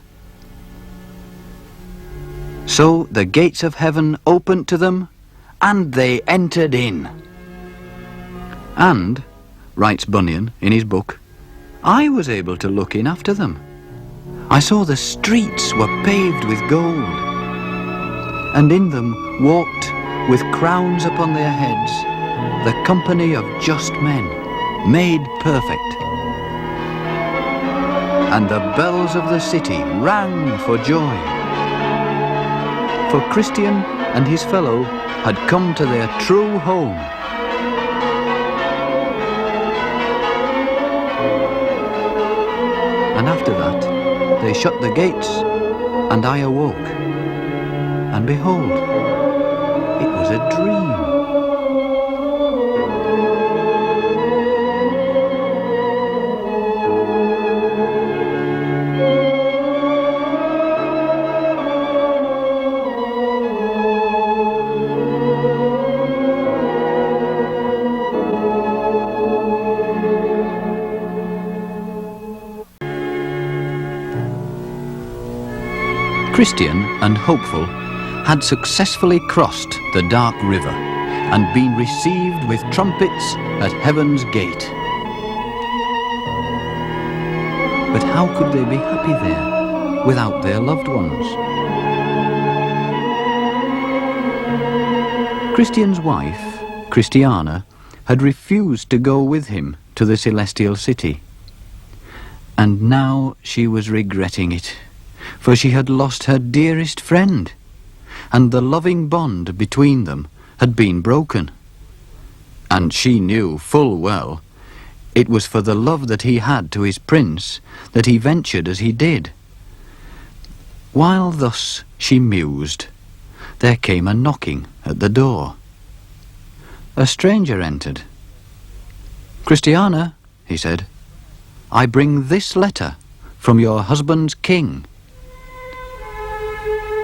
So the gates of heaven opened to them, and they entered in. And, writes Bunyan in his book, I was able to look in after them. I saw the streets were paved with gold, and in them walked, with crowns upon their heads, the company of just men, made perfect. And the bells of the city rang for joy. For Christian and his fellow had come to their true home. And after that, they shut the gates, and I awoke. And behold, it was a dream. Christian and Hopeful had successfully crossed the dark river and been received with trumpets at heaven's gate. But how could they be happy there without their loved ones? Christian's wife, Christiana, had refused to go with him to the celestial city. And now she was regretting it, for she had lost her dearest friend, and the loving bond between them had been broken. And she knew full well it was for the love that he had to his prince that he ventured as he did. While thus she mused, there came a knocking at the door. A stranger entered. "Christiana," he said, "I bring this letter from your husband's king."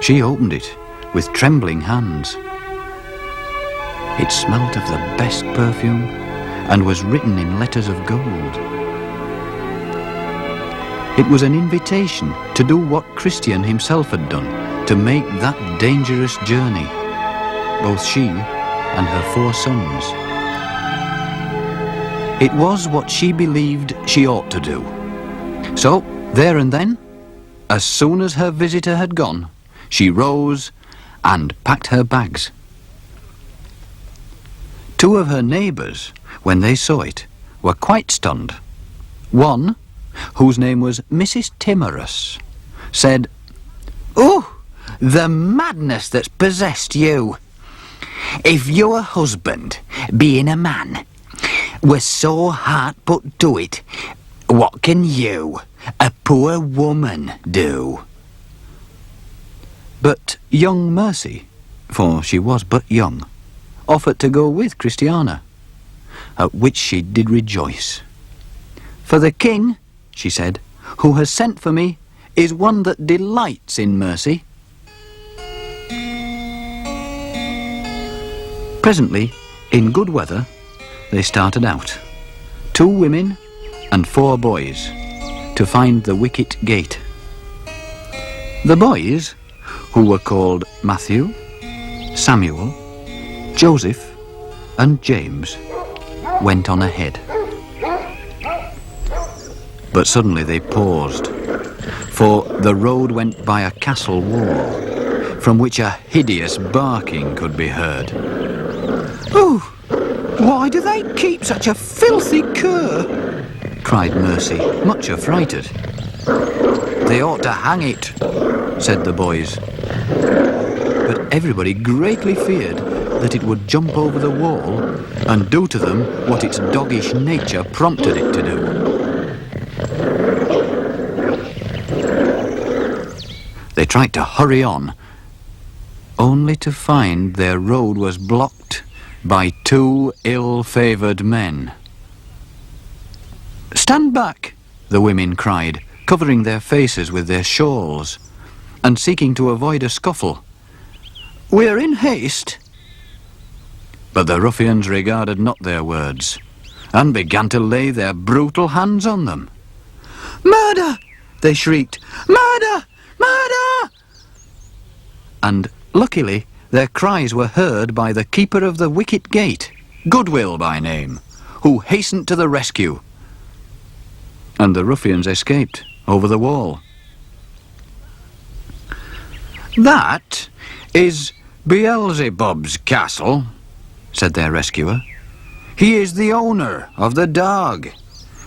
She opened it with trembling hands. It smelt of the best perfume and was written in letters of gold. It was an invitation to do what Christian himself had done, to make that dangerous journey, both she and her 4 sons. It was what she believed she ought to do. So, there and then, as soon as her visitor had gone, she rose and packed her bags. 2 of her neighbours, when they saw it, were quite stunned. One, whose name was Mrs. Timorous, said, "Oh, the madness that's possessed you! If your husband, being a man, was so hard put to it, what can you, a poor woman, do?" But young Mercy, for she was but young, offered to go with Christiana, at which she did rejoice. "For the king," she said, "who has sent for me, is one that delights in mercy." Presently, in good weather, they started out, 2 women and 4 boys, to find the wicket gate. The boys, who were called Matthew, Samuel, Joseph, and James, went on ahead. But suddenly they paused, for the road went by a castle wall, from which a hideous barking could be heard. "Oh, why do they keep such a filthy cur?" cried Mercy, much affrighted. "They ought to hang it," said the boys. But everybody greatly feared that it would jump over the wall and do to them what its doggish nature prompted it to do. They tried to hurry on, only to find their road was blocked by 2 ill-favoured men. "Stand back," the women cried, covering their faces with their shawls, and seeking to avoid a scuffle. "We're in haste." But the ruffians regarded not their words, and began to lay their brutal hands on them. "Murder!" they shrieked. "Murder! Murder!" And luckily their cries were heard by the keeper of the wicket gate, Goodwill by name, who hastened to the rescue. And the ruffians escaped over the wall. "That is Beelzebub's castle," said their rescuer. "He is the owner of the dog,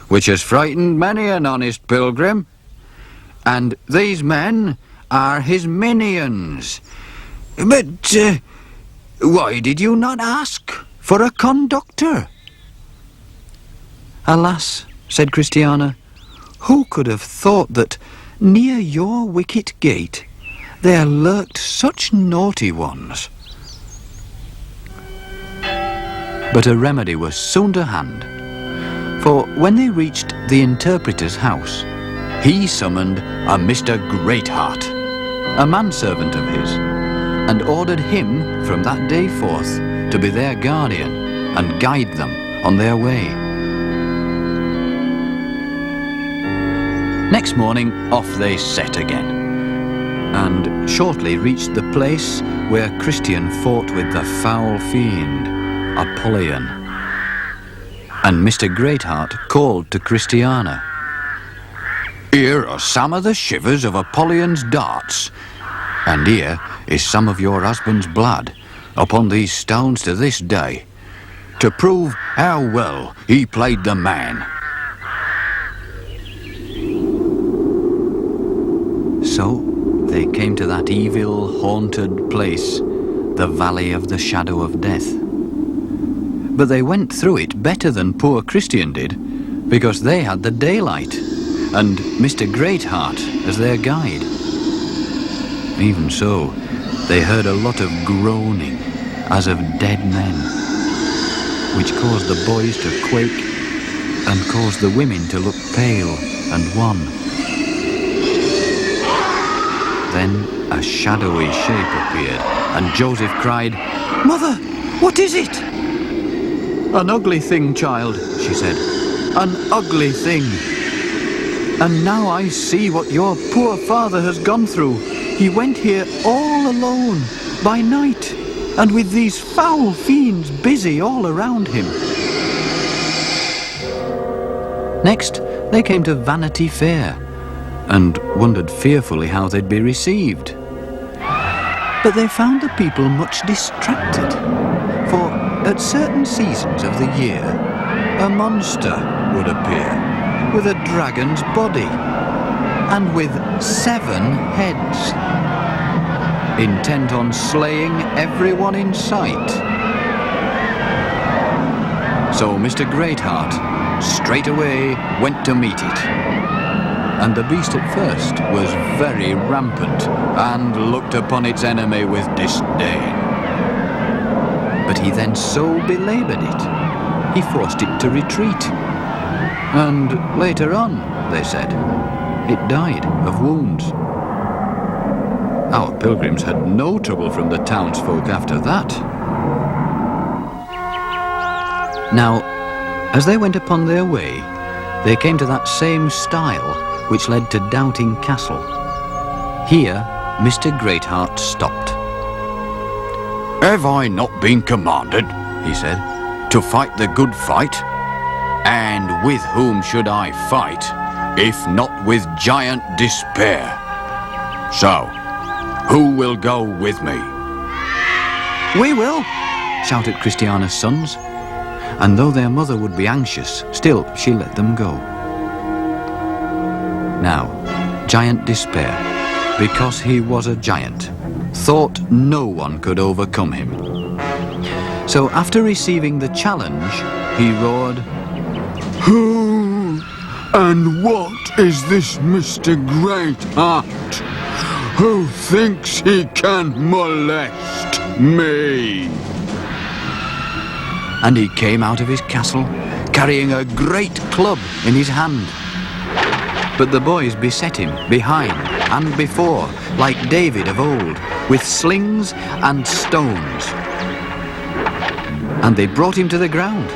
which has frightened many an honest pilgrim. And these men are his minions. But why did you not ask for a conductor?" "Alas," said Christiana, "who could have thought that near your wicket gate there lurked such naughty ones?" But a remedy was soon to hand, for when they reached the interpreter's house, he summoned a Mr. Greatheart, a manservant of his, and ordered him from that day forth to be their guardian and guide them on their way. Next morning off they set again. and shortly reached the place where Christian fought with the foul fiend, Apollyon. And Mr. Greatheart called to Christiana. Here are some of the shivers of Apollyon's darts, and here is some of your husband's blood upon these stones to this day, to prove how well he played the man. So they came to that evil, haunted place, the Valley of the Shadow of Death. But they went through it better than poor Christian did, because they had the daylight, and Mr. Greatheart as their guide. Even so, they heard a lot of groaning, as of dead men, which caused the boys to quake, and caused the women to look pale and wan. Then a shadowy shape appeared, and Joseph cried, "Mother, what is it?" "An ugly thing, child," she said. "An ugly thing. And now I see what your poor father has gone through. He went here all alone, by night, and with these foul fiends busy all around him." Next, they came to Vanity Fair, and wondered fearfully how they'd be received. But they found the people much distracted, for at certain seasons of the year, a monster would appear, with a dragon's body, and with 7 heads, intent on slaying everyone in sight. So Mr. Greatheart straightway went to meet it. And the beast at first was very rampant, and looked upon its enemy with disdain. But he then so belaboured it, he forced it to retreat. And later on, they said, it died of wounds. Our pilgrims had no trouble from the townsfolk after that. Now, as they went upon their way, they came to that same stile which led to Doubting Castle. Here, Mr. Greatheart stopped. Have I not been commanded, he said, to fight the good fight? And with whom should I fight, if not with giant Despair? So, who will go with me? "We will," shouted Christiana's sons. And though their mother would be anxious, still she let them go. Now, giant Despair, because he was a giant, thought no one could overcome him. So after receiving the challenge, he roared, Who and what is this Mr. Greatheart, who thinks he can molest me? and he came out of his castle, carrying a great club in his hand. But the boys beset him behind and before, like David of old, with slings and stones. And they brought him to the ground.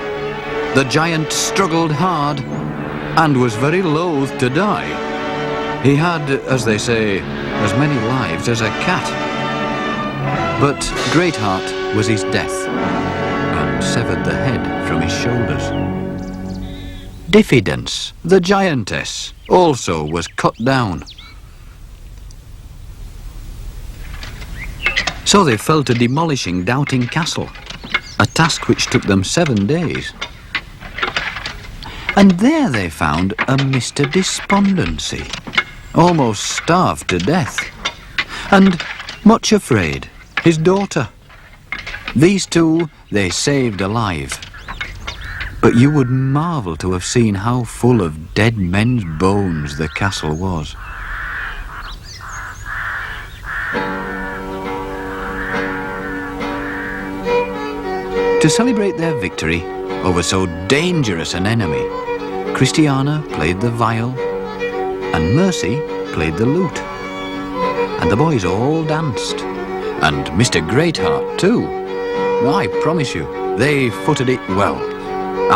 The giant struggled hard and was very loath to die. He had, as they say, as many lives as a cat. But Greatheart was his death, and severed the head from his shoulders. Diffidence, the giantess, also was cut down. So they fell to demolishing Doubting Castle, a task which took them 7 days. And there they found a Mr. Despondency, almost starved to death, and, much afraid, his daughter. These two they saved alive. But you would marvel to have seen how full of dead men's bones the castle was. To celebrate their victory over so dangerous an enemy, Christiana played the viol, and Mercy played the lute. And the boys all danced, and Mr. Greatheart too. I promise you, they footed it well,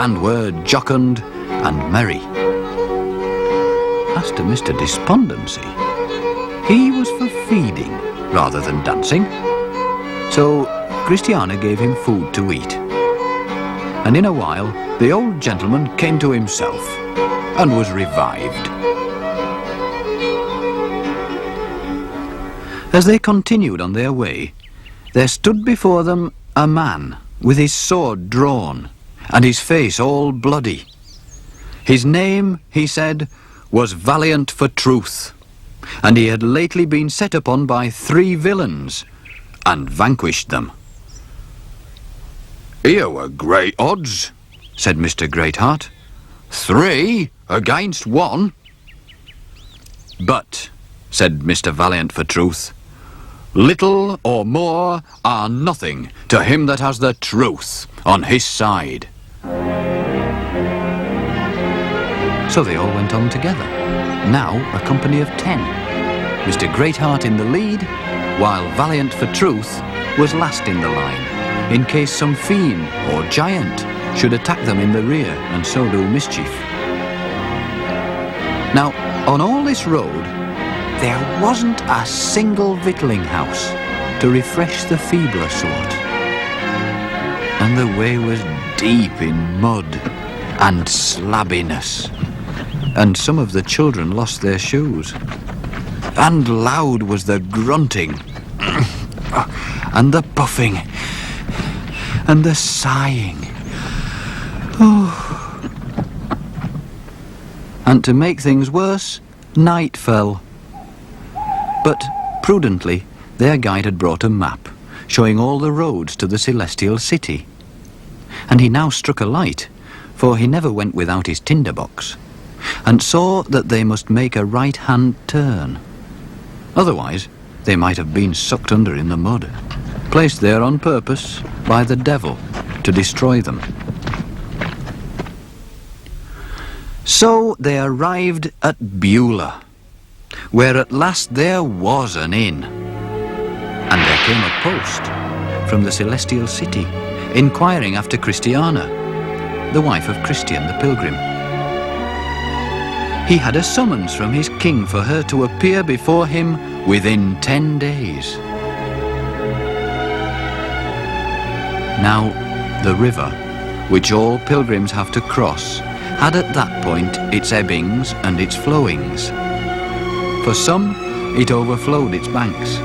and were jocund and merry. As to Mr. Despondency, he was for feeding rather than dancing. So Christiana gave him food to eat. And in a while, the old gentleman came to himself and was revived. As they continued on their way, there stood before them a man with his sword drawn and his face all bloody. His name, he said, was Valiant for Truth, and he had lately been set upon by 3 villains and vanquished them. Here were great odds, said Mr. Greatheart. 3 against 1. But, said Mr. Valiant for Truth, little or more are nothing to him that has the truth on his side. So they all went on together, now a company of 10. Mr. Greatheart in the lead, while Valiant for Truth was last in the line, in case some fiend or giant should attack them in the rear and so do mischief. Now, on all this road, there wasn't a single victualling house to refresh the feebler sort. And the way was deep in mud and slabbiness, and some of the children lost their shoes. And loud was the grunting, and the puffing, and the sighing. Oh. And to make things worse, night fell. But prudently, their guide had brought a map, showing all the roads to the celestial city. And he now struck a light, for he never went without his tinderbox, and saw that they must make a right-hand turn. Otherwise, they might have been sucked under in the mud, placed there on purpose by the devil to destroy them. So they arrived at Beulah, where at last there was an inn. And there came a post from the celestial city, inquiring after Christiana, the wife of Christian the Pilgrim. He had a summons from his king for her to appear before him within 10 days. Now, the river, which all pilgrims have to cross, had at that point its ebbings and its flowings. For some, it overflowed its banks.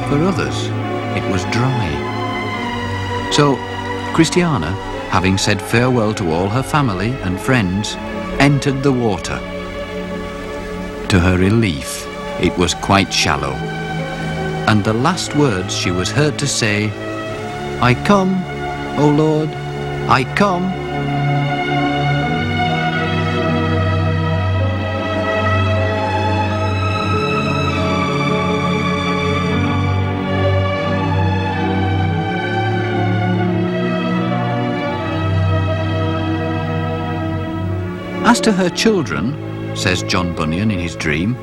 For others, it was dry. So, Christiana, having said farewell to all her family and friends, entered the water. To her relief, it was quite shallow, and the last words she was heard to say, "I come, O Lord, I come." As to her children, says John Bunyan in his dream,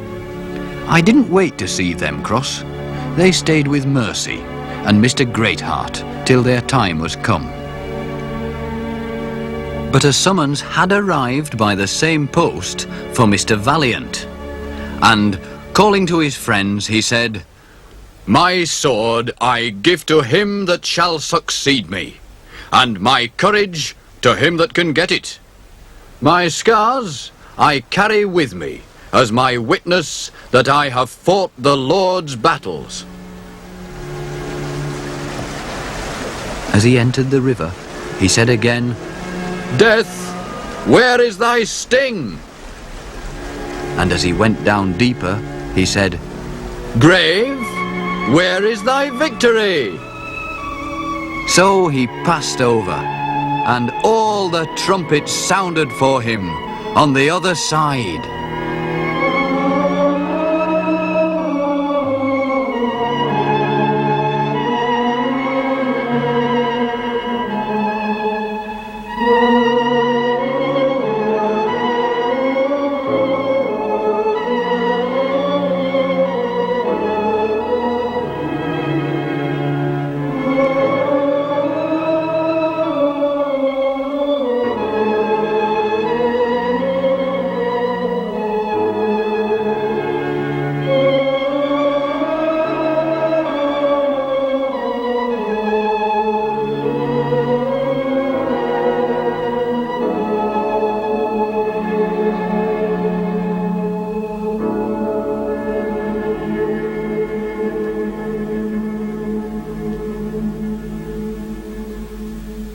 I didn't wait to see them cross. They stayed with Mercy and Mr. Greatheart till their time was come. But a summons had arrived by the same post for Mr. Valiant, and, calling to his friends, he said, "My sword I give to him that shall succeed me, and my courage to him that can get it. My scars I carry with me as my witness that I have fought the Lord's battles." As he entered the river, he said again, "Death, where is thy sting?" And as he went down deeper, he said, "Grave, where is thy victory?" So he passed over, and all the trumpets sounded for him on the other side.